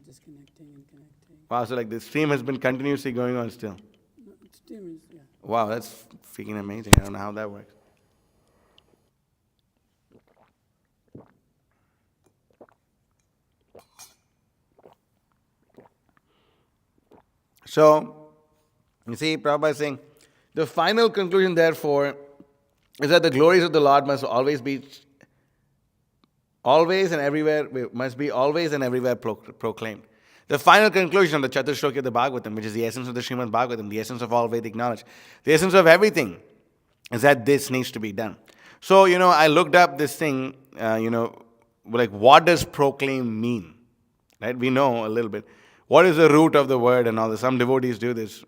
disconnecting and connecting. Wow, so like the stream has been continuously going on still. No, stream is, yeah. Wow, that's freaking amazing. I don't know how that works. So, you see, Prabhupada is saying, the final conclusion, therefore, is that the glories of the Lord must always be, always and everywhere proclaimed. The final conclusion of the Catuh Sloki of the Bhagavatam, which is the essence of the Srimad Bhagavatam, the essence of all Vedic knowledge, the essence of everything, is that this needs to be done. So, I looked up this thing, like what does proclaim mean? Right? We know a little bit. What is the root of the word and all this? Some devotees do this,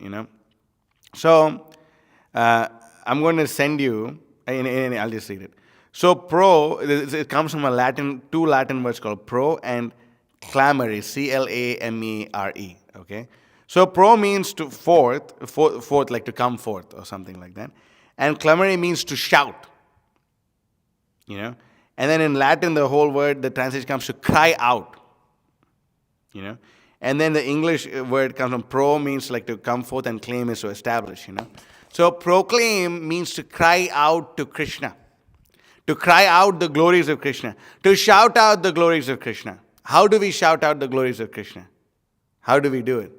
So, I'm going to send you, I'll just read it. So, it comes from two Latin words called pro and clamere, C-L-A-M-E-R-E, okay? So, pro means to forth, like to come forth or something like that. And clamere means to shout, And then in Latin, the whole word, the translation comes to cry out, And then the English word comes from pro, means like to come forth, and claim is to establish, So proclaim means to cry out to Krishna. To cry out the glories of Krishna. To shout out the glories of Krishna. How do we shout out the glories of Krishna? How do we do it?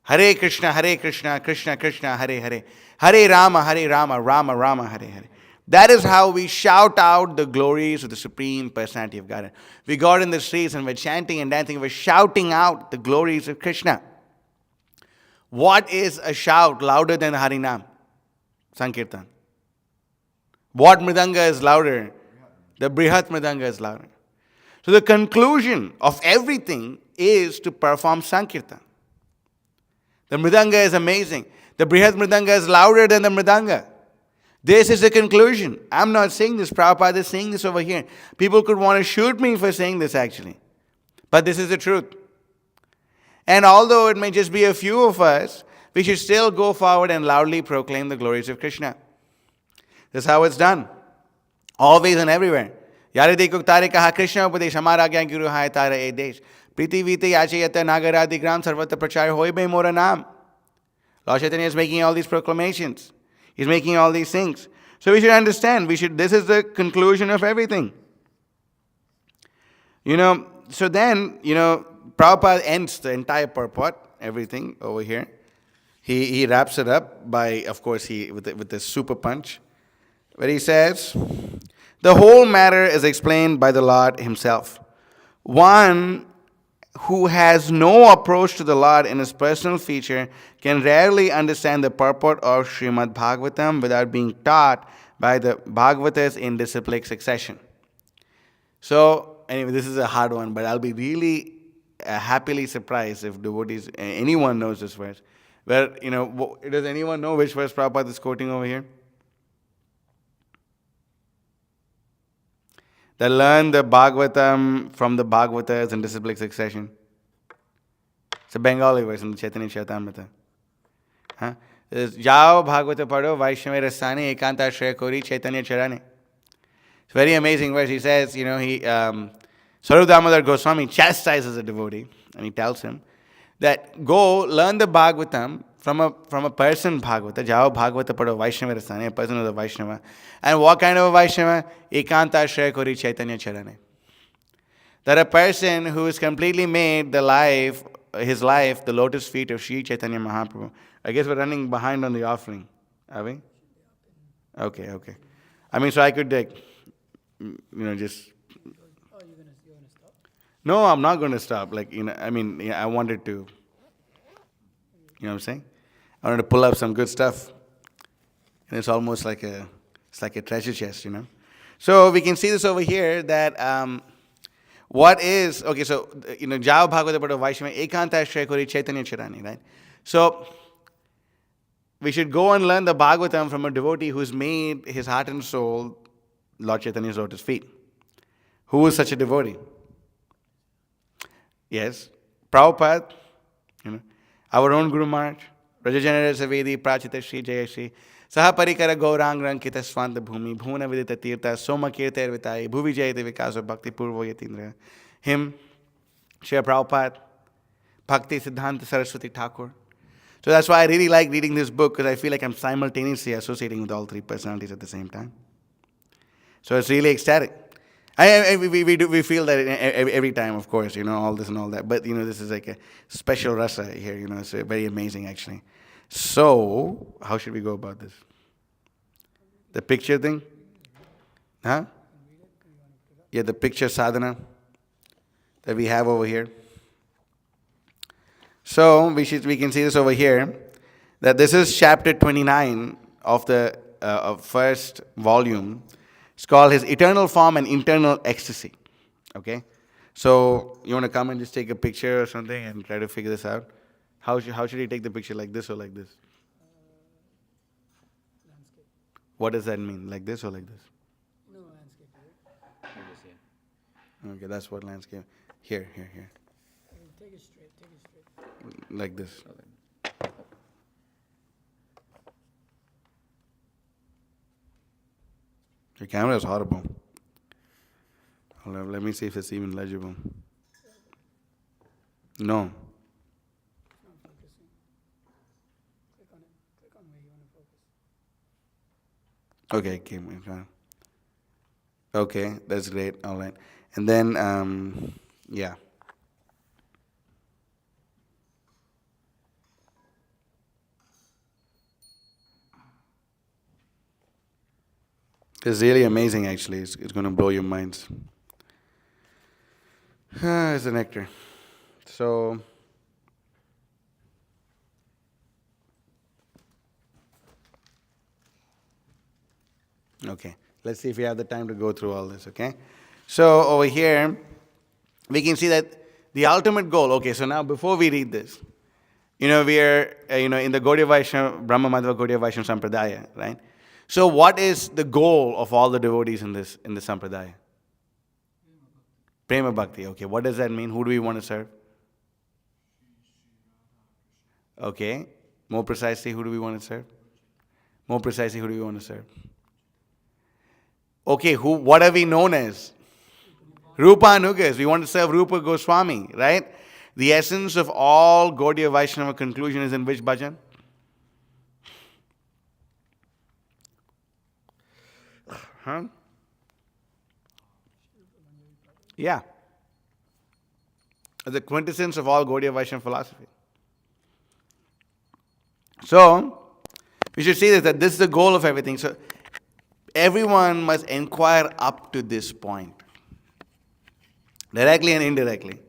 Hare Krishna, Krishna Krishna, Hare Hare. Hare Rama, Rama Rama, Hare Hare. That is how we shout out the glories of the Supreme Personality of Godhead. We go out in the streets and we're chanting and dancing, we're shouting out the glories of Krishna. What is a shout louder than Harinam? Sankirtan. What mridanga is louder? The Brihat mridanga is louder. So the conclusion of everything is to perform Sankirtan. The mridanga is amazing. The Brihat mridanga is louder than the mridanga. This is the conclusion. I'm not saying this. Prabhupada is saying this over here. People could want to shoot me for saying this actually. But this is the truth. And although it may just be a few of us, we should still go forward and loudly proclaim the glories of Krishna. This is how it's done. Always and everywhere. Yare dekho tare kaha Krishna upadesh hamara gyan guru hai tara e desh. Priti vite yache yata nagaradi gram sarvata prachar hoy be mora naam. Lord Chaitanya is making all these proclamations. He's making all these things. So we should understand, this is the conclusion of everything. So then, Prabhupada ends the entire purport, everything over here. He wraps it up by, of course, with the super punch, where he says, the whole matter is explained by the Lord himself. One who has no approach to the Lord in his personal feature can rarely understand the purport of Srimad Bhagavatam without being taught by the Bhagavatas in disciplic succession. So, anyway, this is a hard one, but I'll be really happily surprised if devotees, anyone knows this verse. Where, does anyone know which verse Prabhupada is quoting over here? They learn the Bhagavatam from the Bhagavatas in disciplic succession. It's a Bengali verse in the Chaitanya Charitamrita. Jao Bhagavata Pado Vaishnava Rasani Ekanta Shreya Kori Chaitanya Charane. It's a very amazing verse. He says, Sarup Damodar Goswami chastises a devotee and he tells him that go learn the Bhagavatam from a person Bhagavata, Jao Bhagavata Pado Vaishnava Rasani, a person of the Vaishnava. And what kind of a Vaishnava? Ekanta Shreya Kori Chaitanya Charane. That a person who has completely made his life, the lotus feet of Sri Chaitanya Mahaprabhu. I guess we're running behind on the offering, are we? Okay. So I could just... Oh, you're gonna stop? No, I'm not going to stop. I wanted to... You know what I'm saying? I wanted to pull up some good stuff. And it's almost like a treasure chest, So we can see this over here that... what is, okay, so, Jao Bhagavata Pada Vaishnava Ekanta Shreya Kori Chaitanya Charani, right? So, we should go and learn the Bhagavatam from a devotee who's made his heart and soul Lord Chaitanya's lotus feet. Who is such a devotee? Yes, Prabhupada, our own Guru Maharaj, Rajajanara Savedi, Prachita Shri Jayashri, Saha Parikara Gaurang Rankita Swanta Bhumi, Bhuna Vidita Tirtha, Soma Kirta Ervitai, Bhuvi Jayate Vikasa Bhakti Purvo Yatindra, him, Srila Prabhupada, Bhakti Siddhanta Saraswati Thakur. So that's why I really like reading this book, because I feel like I'm simultaneously associating with all three personalities at the same time. So it's really ecstatic. We feel that every time, of course, all this and all that. But, this is like a special rasa here, it's very amazing, actually. So, how should we go about this? The picture thing? Huh? Yeah, the picture sadhana that we have over here. So, we can see this over here, that this is chapter 29 of the first volume. It's called His Eternal Form and Internal Ecstasy. Okay? So, you want to come and just take a picture or something and try to figure this out? How should you take the picture? Like this or like this? Landscape. What does that mean? Like this or like this? No, landscape. Okay, that's what landscape. Here. Take it straight. Like this. The camera is horrible. Hold on, let me see if it's even legible. No. It's not focusing. Click on it. Click on where you want to focus. Okay, okay, that's great. All right. And then, yeah. It's really amazing, actually. It's going to blow your minds. It's the nectar. So, okay. Let's see if we have the time to go through all this, okay? So, over here, we can see that the ultimate goal, okay, so now before we read this, we are, in the Gaudiya Vaishnava, Brahma Madhva Gaudiya Vaishnava Sampradaya, right? So what is the goal of all the devotees in the Sampradaya? Prema Bhakti. Okay, what does that mean? Who do we want to serve? Okay, more precisely, who do we want to serve? More precisely, who do we want to serve? Okay, what are we known as? Rupa Anugas. We want to serve Rupa Goswami, right? The essence of all Gaudiya Vaishnava conclusion is in which bhajan? Huh? Yeah. The quintessence of all Gaudiya Vaishnava philosophy. So, we should see that this is the goal of everything. So, everyone must inquire up to this point, directly and indirectly.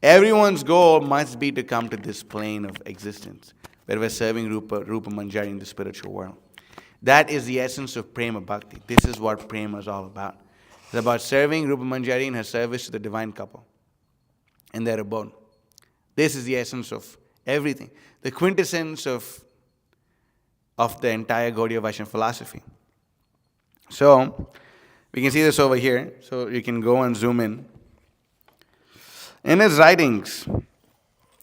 Everyone's goal must be to come to this plane of existence, where we're serving Rupa Manjari in the spiritual world. That is the essence of Prema Bhakti. This is what Prema is all about. It's about serving Rupa Manjari in her service to the divine couple in their abode. This is the essence of everything. The quintessence of the entire Gaudiya Vaishnava philosophy. So, we can see this over here. So, you can go and zoom in. In his writings,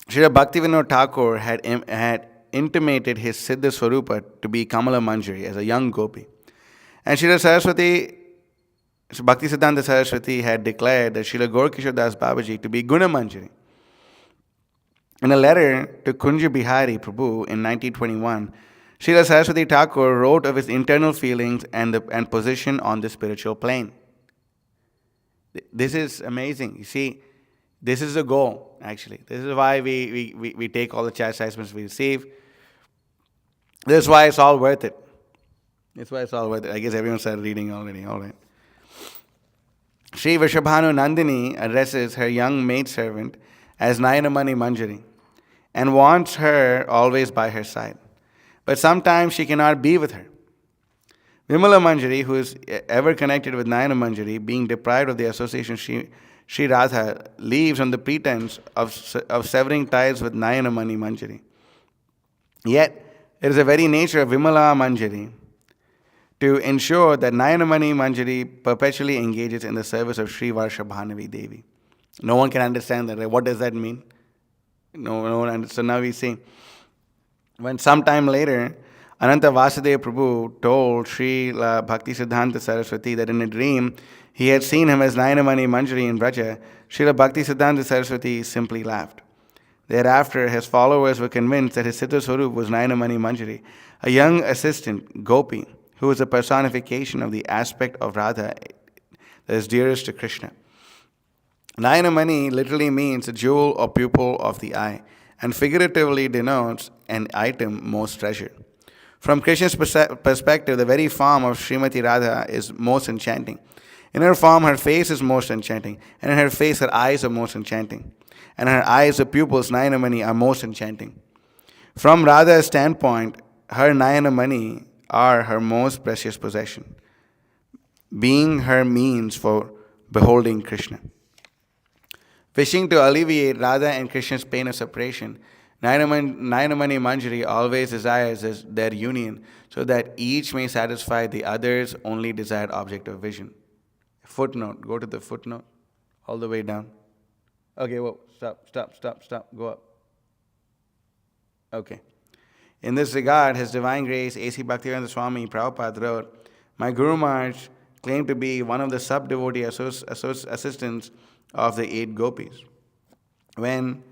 Srila Bhaktivinoda Thakur had intimated his Siddha Swarupa to be Kamala Manjari as a young gopi. And Srila Saraswati, Bhakti Siddhanta Saraswati had declared that Srila Gaurkishore Das Babaji to be Guna Manjari. In a letter to Kunja Bihari Prabhu in 1921, Srila Saraswati Thakur wrote of his internal feelings and position on the spiritual plane. This is amazing. You see, this is the goal, actually. This is why we take all the chastisements we receive. This is why it's all worth it. That's why it's all worth it. I guess everyone started reading already. All right. Sri Vrishabhanu Nandini addresses her young maidservant as Nayanamani Manjari and wants her always by her side. But sometimes she cannot be with her. Vimala Manjari, who is ever connected with Nayana Manjari, being deprived of the association Sri Radha, leaves on the pretense of severing ties with Nayanamani Manjari. Yet, It is the very nature of Vimala Manjari to ensure that Nayanamani Manjari perpetually engages in the service of Sri Varshabhanavi Devi. No one can understand that. Right? What does that mean? No one. So now we see, when sometime later, Ananta Vasudeva Prabhu told Sri Bhakti Siddhanta Saraswati that in a dream he had seen him as Nayanamani Manjari in Braja, Srila Bhakti Siddhanta Saraswati simply laughed. Thereafter, his followers were convinced that his Siddha Swarup was Nayanamani Manjari, a young assistant, Gopi, who was a personification of the aspect of Radha that is dearest to Krishna. Nayanamani literally means a jewel or pupil of the eye, and figuratively denotes an item most treasured. From Krishna's perspective, the very form of Srimati Radha is most enchanting. In her form, her face is most enchanting, and in her face, her eyes are most enchanting. And her eyes, her pupils, Nayanamani, are most enchanting. From Radha's standpoint, her Nayanamani are her most precious possession, being her means for beholding Krishna. Wishing to alleviate Radha and Krishna's pain of separation, Nayanamani Manjari always desires their union so that each may satisfy the other's only desired object of vision. Footnote, go to the footnote, all the way down. Okay, whoa, stop, go up. Okay. In this regard, His Divine Grace, A.C. Bhaktivedanta Swami Prabhupada wrote, my Guru Maharaj claimed to be one of the sub-devotee assistants of the 8 gopis. When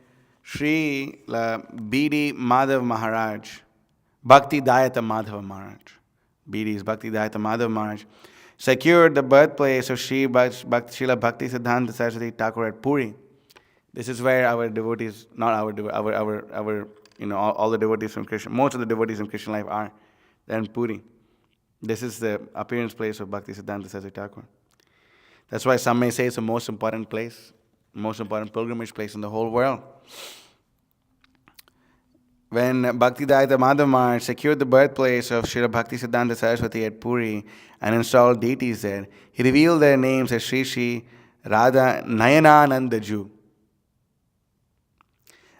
Sri B.D. Madhav Maharaj, Bhakti Dayata Madhava Maharaj, B.D. is Bhakti Dayata Madhava Maharaj, secured the birthplace of Srila Bhakti Siddhanta Saraswati Thakur at Puri. This is where our devotees, not our all the devotees from Krishna, most of the devotees from Krishna life are there in Puri. This is the appearance place of Bhakti Siddhanta Saraswati Thakur. That's why some may say it's the most important place, most important pilgrimage place in the whole world. When Bhaktivedanta Madhava Maharaj secured the birthplace of Srila Bhakti Siddhanta Saraswati at Puri and installed deities there, he revealed their names as Sri Sri Radha Nayanananda Ju.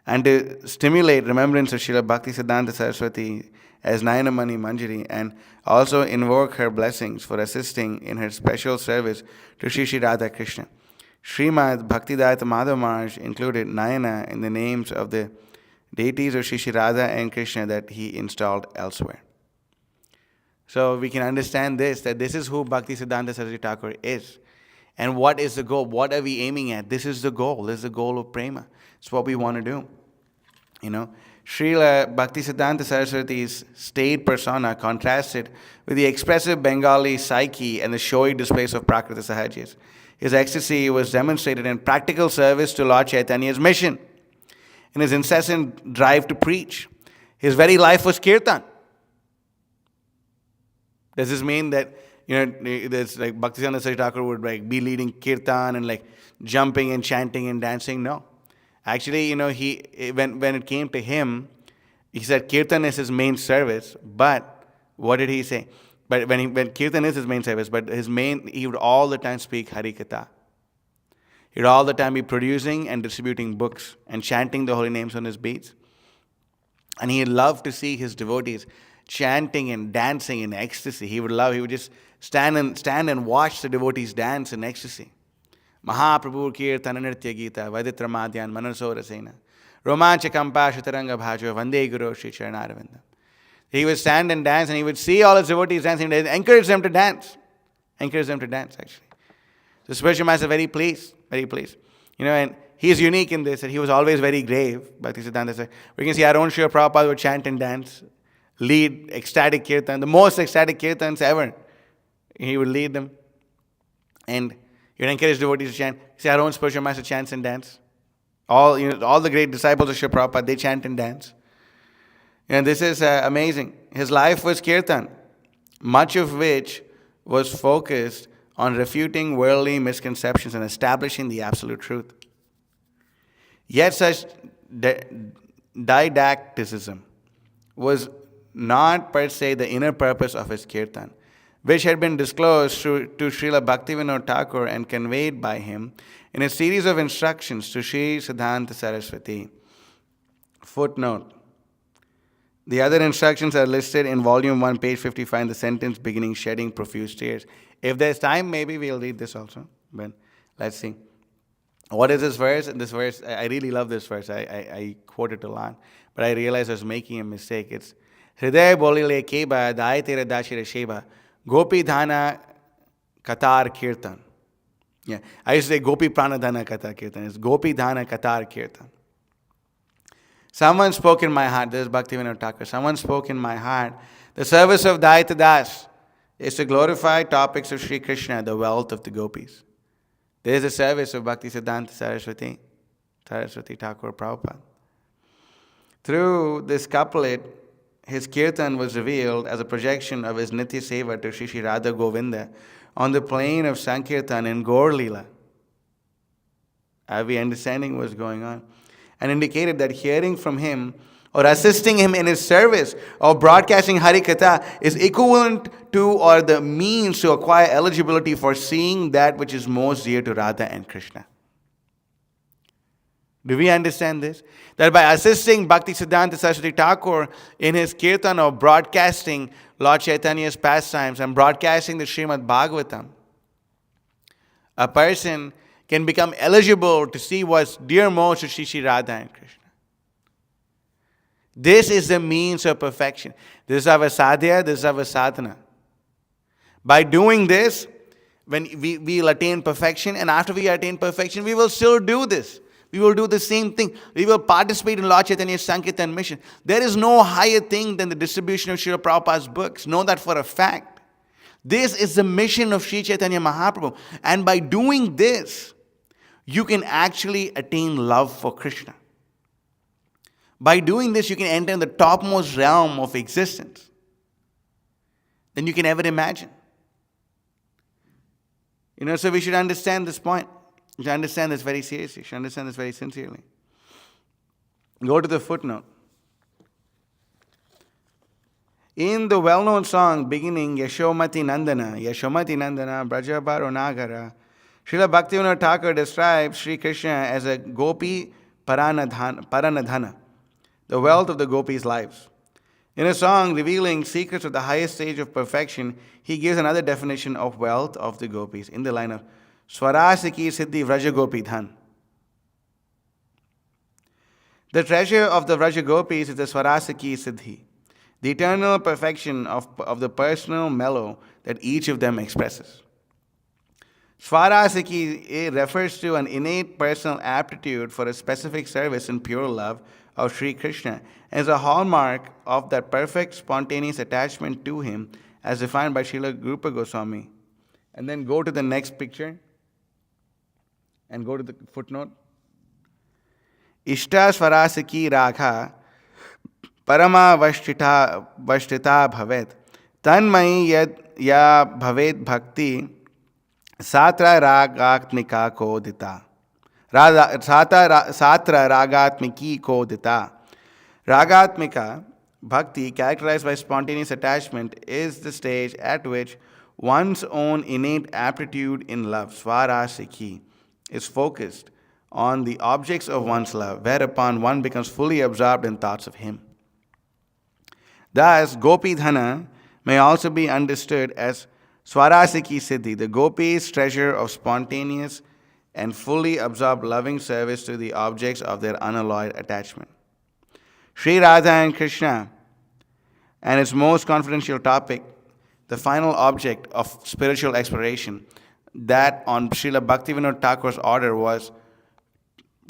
And to stimulate remembrance of Srila Bhakti Siddhanta Saraswati as Nayanamani Manjari and also invoke her blessings for assisting in her special service to Sri Sri Radha Krishna, Srimad Bhaktivedanta Madhava Maharaj included Nayana in the names of the deities of Sri Sri Radha and Krishna that he installed elsewhere. So we can understand this, that this is who Bhakti Siddhanta Saraswati Thakur is. And what is the goal? What are we aiming at? This is the goal. This is the goal of prema. It's what we want to do. Srila Bhakti Siddhanta Saraswati's staid persona contrasted with the expressive Bengali psyche and the showy displays of Prakrita Sahajyas. His ecstasy was demonstrated in practical service to Lord Chaitanya's mission, in his incessant drive to preach. His very life was kirtan. Does this mean that there's like Bhakti Siddhanta Saraswati Thakur would be leading kirtan and jumping and chanting and dancing? No. Actually, when it came to him, he said kirtan is his main service. But what did he say? But when kirtan is his main service, but he would all the time speak Harikatha. He would all the time be producing and distributing books and chanting the holy names on his beads. And he loved to see his devotees chanting and dancing in ecstasy. He would just stand and watch the devotees dance in ecstasy. Mahaprabhu Kirtana Nritya Gita Vaditra Madhyan Manaso Rasena Romancha Kampa Shataranga Bhajo Vande Guru Shri Charanaravinda. He would stand and dance, and he would see all his devotees dancing and encourage them to dance. Actually. So Spiritual Master is very pleased. And he is unique in this, that he was always very grave. Bhakti Siddhanta said, we can see our own Srila Prabhupada would chant and dance, lead ecstatic kirtan, the most ecstatic kirtans ever. He would lead them. And he would encourage devotees to chant. See, our own Spiritual Master chants and dance. All the great disciples of Srila Prabhupada, they chant and dance. And this is amazing. His life was kirtan, much of which was focused on refuting worldly misconceptions and establishing the absolute truth. Yet such didacticism was not per se the inner purpose of his kirtan, which had been disclosed to Srila Bhaktivinoda Thakur and conveyed by him in a series of instructions to Sri Siddhanta Saraswati. Footnote. The other instructions are listed in volume 1, page 55, in the sentence beginning, shedding profuse tears. If there's time, maybe we'll read this also. But let's see. What is this verse? This verse, I really love this verse. I quote it a lot. But I realized I was making a mistake. It's Hriday bolile keba, dai tera dashira sheba, gopi dhana katar kirtan. Yeah, I used to say gopi pranadhana katar kirtan. It's gopi dhana katar kirtan. Someone spoke in my heart, this is Bhaktivinoda Thakur, someone spoke in my heart, the service of Daita Das is to glorify topics of Sri Krishna, the wealth of the gopis. There is the service of Bhakti Siddhanta Saraswati Thakur Prabhupada. Through this couplet, his kirtan was revealed as a projection of his Nitya Seva to Shri Shri Radha Govinda on the plane of Sankirtan in Gaur Leela. Are we understanding what's going on? And indicated that hearing from him or assisting him in his service or broadcasting Hari Katha is equivalent to or the means to acquire eligibility for seeing that which is most dear to Radha and Krishna. Do we understand this? That by assisting Bhakti Siddhanta Saraswati Thakur in his kirtan or broadcasting Lord Chaitanya's pastimes and broadcasting the Srimad Bhagavatam, a person can become eligible to see what's dear most to Shri Shri Radha and Krishna. This is the means of perfection. This is our sadhya, this is our sadhana. By doing this, when we'll attain perfection, and after we attain perfection, we will still do this. We will do the same thing. We will participate in Lord Chaitanya's Sankirtan mission. There is no higher thing than the distribution of Srila Prabhupada's books. Know that for a fact. This is the mission of Sri Chaitanya Mahaprabhu. And by doing this, you can actually attain love for Krishna. By doing this, you can enter in the topmost realm of existence than you can ever imagine. So we should understand this point. We should understand this very seriously. We should understand this very sincerely. Go to the footnote. In the well-known song beginning Yashomati Nandana, Braja Baro Nagara, Srila Bhaktivinoda Thakur describes Sri Krishna as a gopi paranadhana, the wealth of the gopis' lives. In a song revealing secrets of the highest stage of perfection, he gives another definition of wealth of the gopis in the line of Swarasiki Siddhi Vraja Gopi Dhan. The treasure of the Vraja Gopis is the Swarasiki Siddhi, the eternal perfection of the personal mellow that each of them expresses. Swarasiki refers to an innate personal aptitude for a specific service in pure love of Sri Krishna as a hallmark of that perfect spontaneous attachment to him as defined by Srila Rupa Goswami. And then go to the next picture and go to the footnote. Ishta Swarasiki Ragha Parama Vashtita Bhavet Tanmai Yad Ya Bhavet Bhakti Satra Ragatmika Ko Dita. Satra Ragatmiki Ko Dita. Ragatmika bhakti, characterized by spontaneous attachment, is the stage at which one's own innate aptitude in love, swarasiki, is focused on the objects of one's love, whereupon one becomes fully absorbed in thoughts of him. Thus, Gopi Dhana may also be understood as Swarasiki Siddhi, the gopis' treasure of spontaneous and fully absorbed loving service to the objects of their unalloyed attachment. Sri Radha and Krishna and its most confidential topic, the final object of spiritual exploration, that on Srila Bhaktivinoda Thakur's order was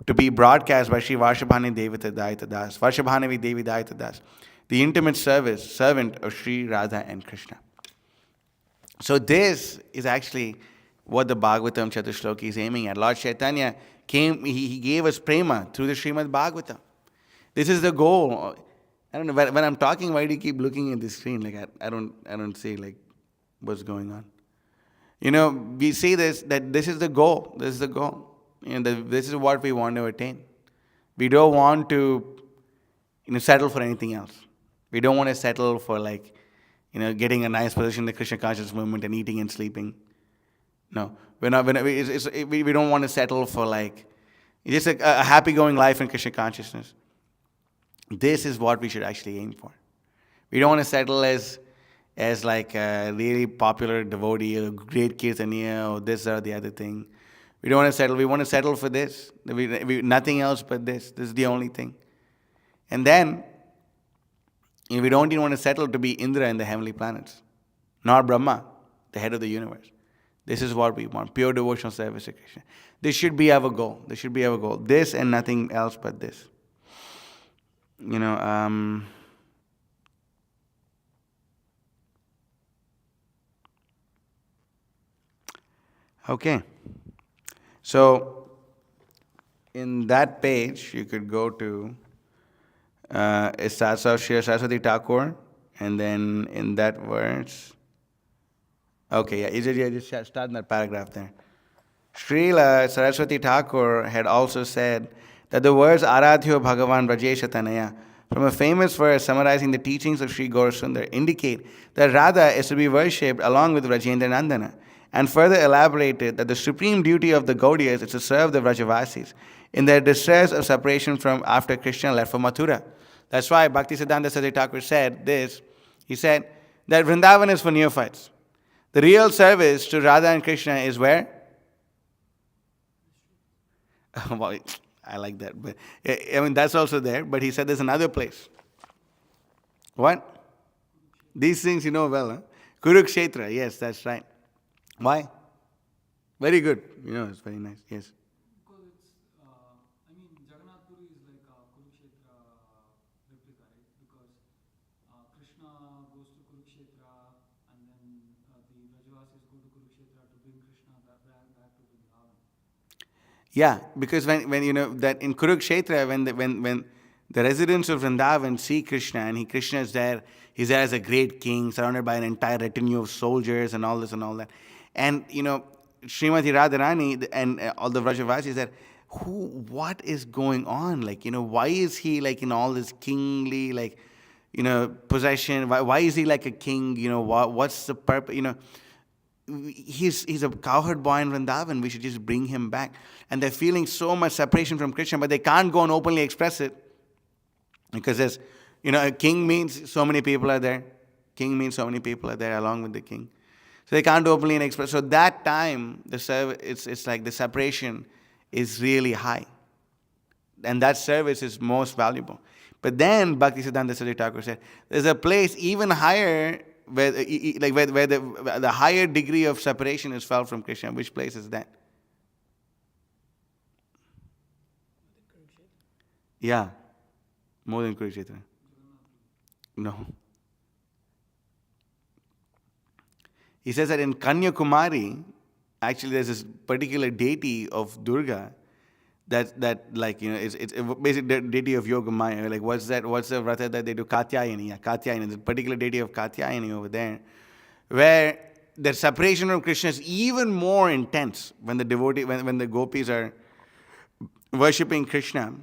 to be broadcast by Sri Varshabhani Devi Daita Das, Varshabhanavi Devi Daita Das, the intimate servant of Sri Radha and Krishna. So this is actually what the Bhagavatam Catuh Sloki is aiming at. Lord Chaitanya came, he gave us prema through the Srimad Bhagavatam. This is the goal. I don't know, when I'm talking, why do you keep looking at the screen? Like I don't see like what's going on. We see this, that this is the goal. This is the goal. This is what we want to attain. We don't want to settle for anything else. We don't want to settle for getting a nice position in the Krishna conscious movement and eating and sleeping. No, we don't want to settle for just a happy-going life in Krishna consciousness. This is what we should actually aim for. We don't want to settle as like a really popular devotee, a great kirtaniya, or this or the other thing. We don't want to settle. We want to settle for this. Nothing else but this. This is the only thing. And then we don't even want to settle to be Indra in the heavenly planets, nor Brahma, the head of the universe. This is what we want, pure devotional service to Krishna. This should be our goal. This should be our goal. This and nothing else but this. You know, okay. So, in that page, you could go to Stats of Sri Saraswati Thakur, and then in that verse, okay, yeah, just start in that paragraph there. Srila Saraswati Thakur had also said that the words Aradhyo Bhagavan Brajesha Tanaya from a famous verse summarizing the teachings of Sri Gaurasundar indicate that Radha is to be worshipped along with Rajendra Nandana, and further elaborated that the supreme duty of the Gaudiyas is to serve the Vrajavasis in their distress of separation from after Krishna left for Mathura. That's why Bhaktisiddhanta Saraswati Thakur said this. He said that Vrindavan is for neophytes. The real service to Radha and Krishna is where? Well, I like that, but I mean that's also there. But he said there's another place. What? These things you know well, huh? Kurukshetra. Yes, that's right. Why? Very good. You know, it's very nice. Yes. Because it's, I mean, Jagannath Puri is like a Kurukshetra replica, right? Because Krishna goes to Kurukshetra, and then the Vrajavasis go to Kurukshetra to bring Krishna back to Vrindavan. Yeah, because when you know that in Kurukshetra, when the residents of Vrindavan see Krishna and Krishna is there, he's there as a great king, surrounded by an entire retinue of soldiers and all this and all that. And you know, Srimati Radharani and all the Vrajavasis said, what is going on? Like, you know, why is he like in all this kingly, like, you know, possession? Why is he like a king? You know, what's the purpose? You know, he's a cowherd boy in Vrindavan. We should just bring him back. And they're feeling so much separation from Krishna, but they can't go and openly express it because there's, you know, a king means so many people are there. King means so many people are there along with the king. So they can't openly express. So that time, it's like the separation is really high. And that service is most valuable. But then Bhaktisiddhanta Saraswati Thakur said, there's a place even higher where the higher degree of separation is felt from Krishna. Which place is that? Yeah, more than Kurukshetra. No. He says that in Kanyakumari, actually there's this particular deity of Durga that like, you know, it's basically the deity of Yoga Maya. Like what's the vrata that they do? Katyayani. Yeah, Katyayani. There's a particular deity of Katyayani over there, where the separation from Krishna is even more intense when the devotee, when the gopis are worshipping Krishna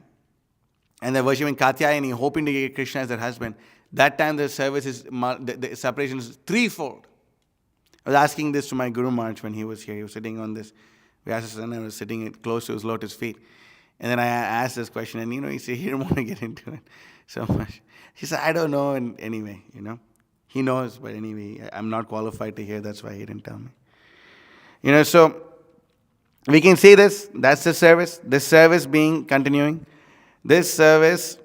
and they're worshipping Katyayani, hoping to get Krishna as their husband. That time the service is, the separation is threefold. I was asking this to my Guru Maharaj when he was here. He was sitting on this Vyasa, and I was sitting close to his lotus feet. And then I asked this question, and you know, he said he didn't want to get into it so much. He said, I don't know, and anyway, you know. He knows, but anyway, I'm not qualified to hear, that's why he didn't tell me. You know, so we can see this, that's the service. This service being continuing. This service,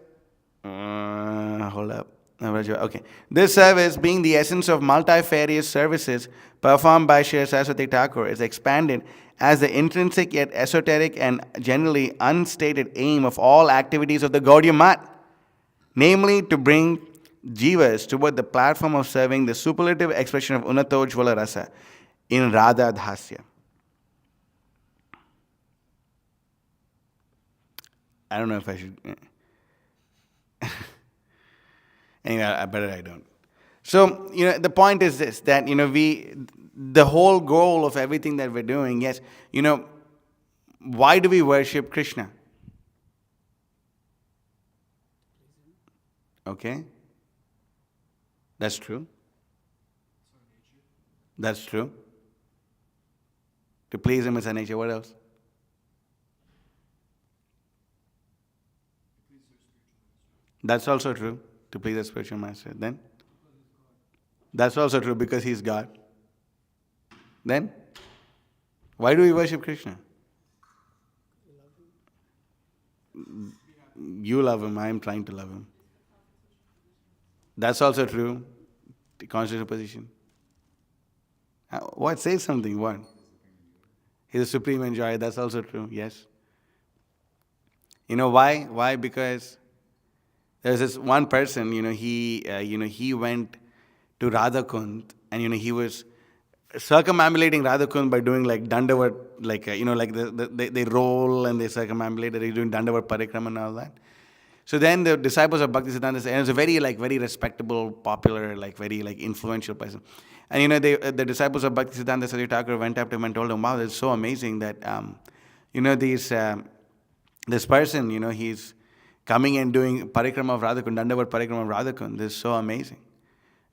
hold up. Okay. This service, being the essence of multifarious services performed by Sri Saraswati Thakur, is expanded as the intrinsic yet esoteric and generally unstated aim of all activities of the Gaudiya Math, namely to bring jivas toward the platform of serving the superlative expression of Unatojvala Rasa in Radha Dhasya. I don't know if I should. Anyway, I better I don't. So, you know, the point is this, that, you know, the whole goal of everything that we're doing, yes, you know, why do we worship Krishna? Okay? That's true. That's true. To please him is our nature. What else? That's also true. To please the spiritual master. Then? That's also true because he's God. Then, why do we worship Krishna? You love him, I am trying to love him. That's also true. The constitutional position. What? Say something. What? He's a supreme enjoyer. That's also true. Yes. You know why? Why? Because there's this one person. He went to Radhakund, and he was circumambulating Radhakund by doing like dandavat, like like they roll and they circumambulate. They're doing dandavat parikrama and all that. So then the disciples of Bhaktisiddhanta, and it's a very respectable, popular, very influential person. And the disciples of Bhaktisiddhanta Saraswati Thakur went up to him and told him, "Wow, that's so amazing that this person, he's coming and doing parikrama of Radhakund, dandavat parikrama of Radhakund. This is so amazing.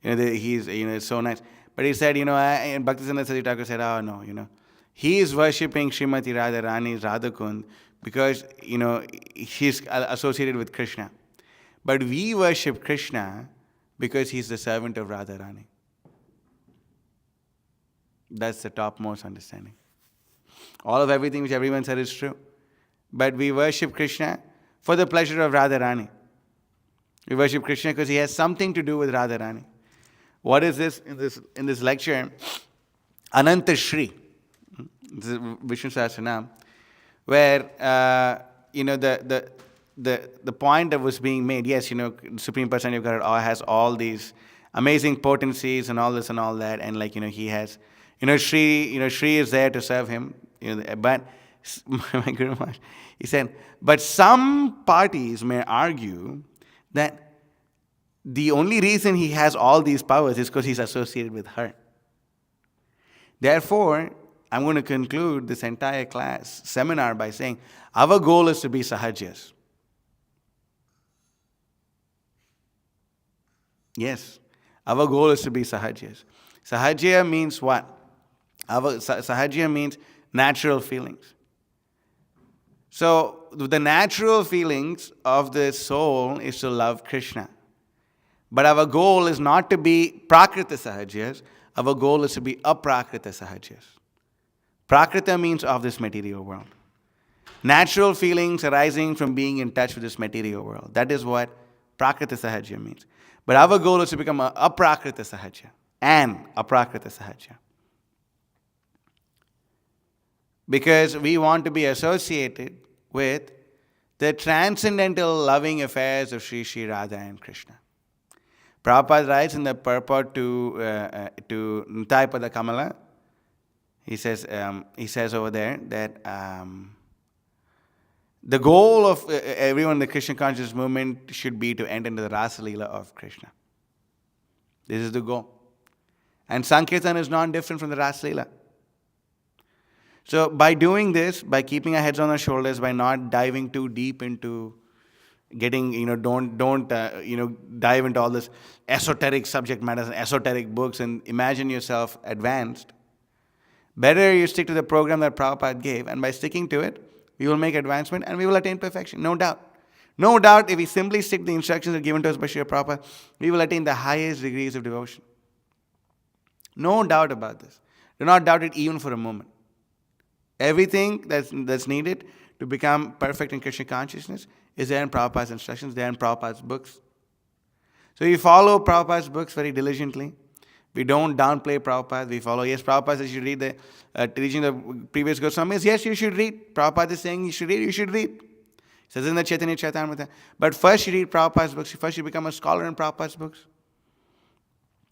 It's so nice." But he said, and Bhaktisiddhanta Saraswati Thakur said, "Oh no, he is worshipping Srimati Radharani's Radhakund because she's associated with Krishna. But we worship Krishna because he's the servant of Radharani." That's the topmost understanding. All of everything which everyone said is true. But we worship Krishna for the pleasure of Radharani. We worship Krishna because he has something to do with Radharani. What is this in this lecture? Ananta Shri. This is Vishnu Sahasranam, where the point that was being made. Yes, the Supreme Personality of Godhead has all these amazing potencies and all this and all that, and he has, Shri is there to serve him. But my Guru Maharaj, he said, but some parties may argue that the only reason he has all these powers is because he's associated with her. Therefore, I'm going to conclude this entire seminar by saying, our goal is to be Sahajyas. Yes, our goal is to be Sahajyas. Sahajya means what? Sahajya means natural feelings. So, the natural feelings of the soul is to love Krishna. But our goal is not to be Prakrita Sahajyas. Our goal is to be Aprakrita Sahajyas. Prakrita means of this material world. Natural feelings arising from being in touch with this material world. That is what Prakrita Sahajya means. But our goal is to become a Aprakrita Sahajya and Aprakrita Sahajya. Because we want to be associated with the transcendental loving affairs of Sri Sri Radha and Krishna. Prabhupada writes in the purport to Nitaipada Kamala, he says over there that the goal of everyone in the Krishna consciousness movement should be to enter into the Rasa Leela of Krishna. This is the goal. And Sankirtan is not different from the Rasa Leela. So by doing this, by keeping our heads on our shoulders, by not diving too deep into getting, don't dive into all this esoteric subject matters and esoteric books and imagine yourself advanced. Better you stick to the program that Prabhupada gave, and by sticking to it, we will make advancement and we will attain perfection, no doubt. No doubt, if we simply stick to the instructions that are given to us by Srila Prabhupada, we will attain the highest degrees of devotion. No doubt about this. Do not doubt it even for a moment. Everything that's needed to become perfect in Krishna consciousness is there in Prabhupada's instructions, there in Prabhupada's books. So we follow Prabhupada's books very diligently. We don't downplay Prabhupada. We follow, yes, Prabhupada says you should read the teaching of the previous Goswamis. Yes, you should read. Prabhupada is saying you should read. He says in the Chaitanya Charitamrita. But first you read Prabhupada's books. First you become a scholar in Prabhupada's books.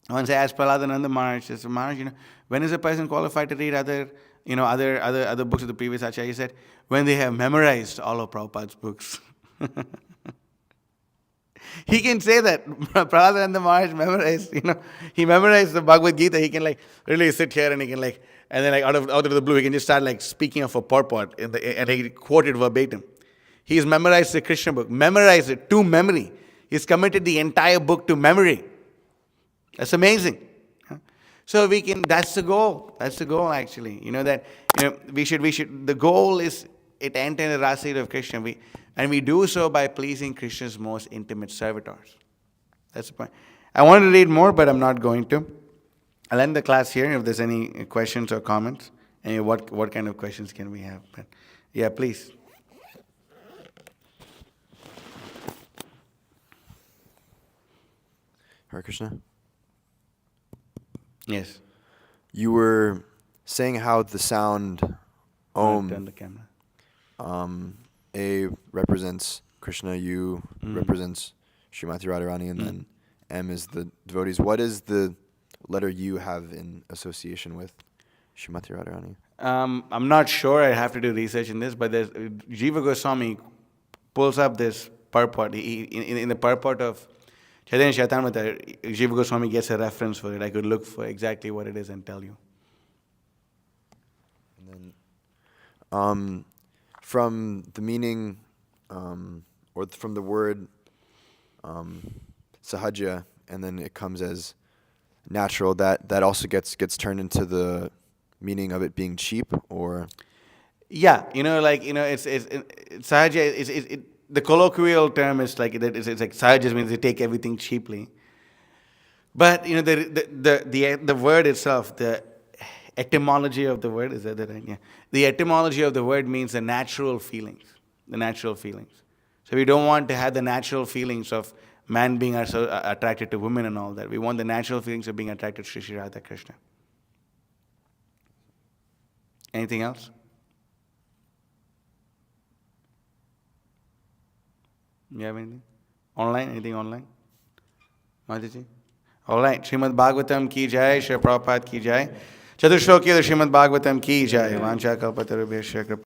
One says, as Prahladhananda Maharaj says, Maharaj, when is a person qualified to read other books of the previous Acharya? He said, when they have memorized all of Prabhupada's books. He can say that. Prahladhananda Maharaj memorized, he memorized the Bhagavad Gita. He can really sit here and he can and then out of the blue, he can just start speaking of a purport and he quoted verbatim. He's memorized the Krishna book, memorized it to memory. He's committed the entire book to memory. That's amazing. So that's the goal. That's the goal actually. The goal is it enter the Rasa Leela of Krishna. And we do so by pleasing Krishna's most intimate servitors. That's the point. I wanted to read more, but I'm not going to. I'll end the class here. If there's any questions or comments, and what kind of questions can we have? But yeah, please. Hare Krishna. Yes. You were saying how the sound Turn Om, the camera. A represents Krishna, U represents Srimati Radharani, and then M is the devotees. What does the letter U have in association with Srimati Radharani? I'm not sure. I have to do research in this, but there's Jiva Goswami pulls up this purport. In the purport of Chaitanya Chaitamrita, Jiva Goswami gets a reference for it. I could look for exactly what it is and tell you. And then, from the meaning, or from the word Sahajya, and then it comes as natural. That also gets turned into the meaning of it being cheap, or Yeah, it's Sahajya. The colloquial term is like it's like Sahajya means they take everything cheaply. But the word itself, the etymology of the word, is that right? Yeah. The etymology of the word means the natural feelings. The natural feelings. So we don't want to have the natural feelings of man being attracted to women and all that. We want the natural feelings of being attracted to Sri Radha Krishna. Anything else? You have anything? Online? Anything online? Madhiji? All right. Srimad Bhagavatam ki jai, Shri Prabhupada ki jai. Catuh Sloki of the Srimad Bhagavatam ki jai. Vancha kalpatarubhyasya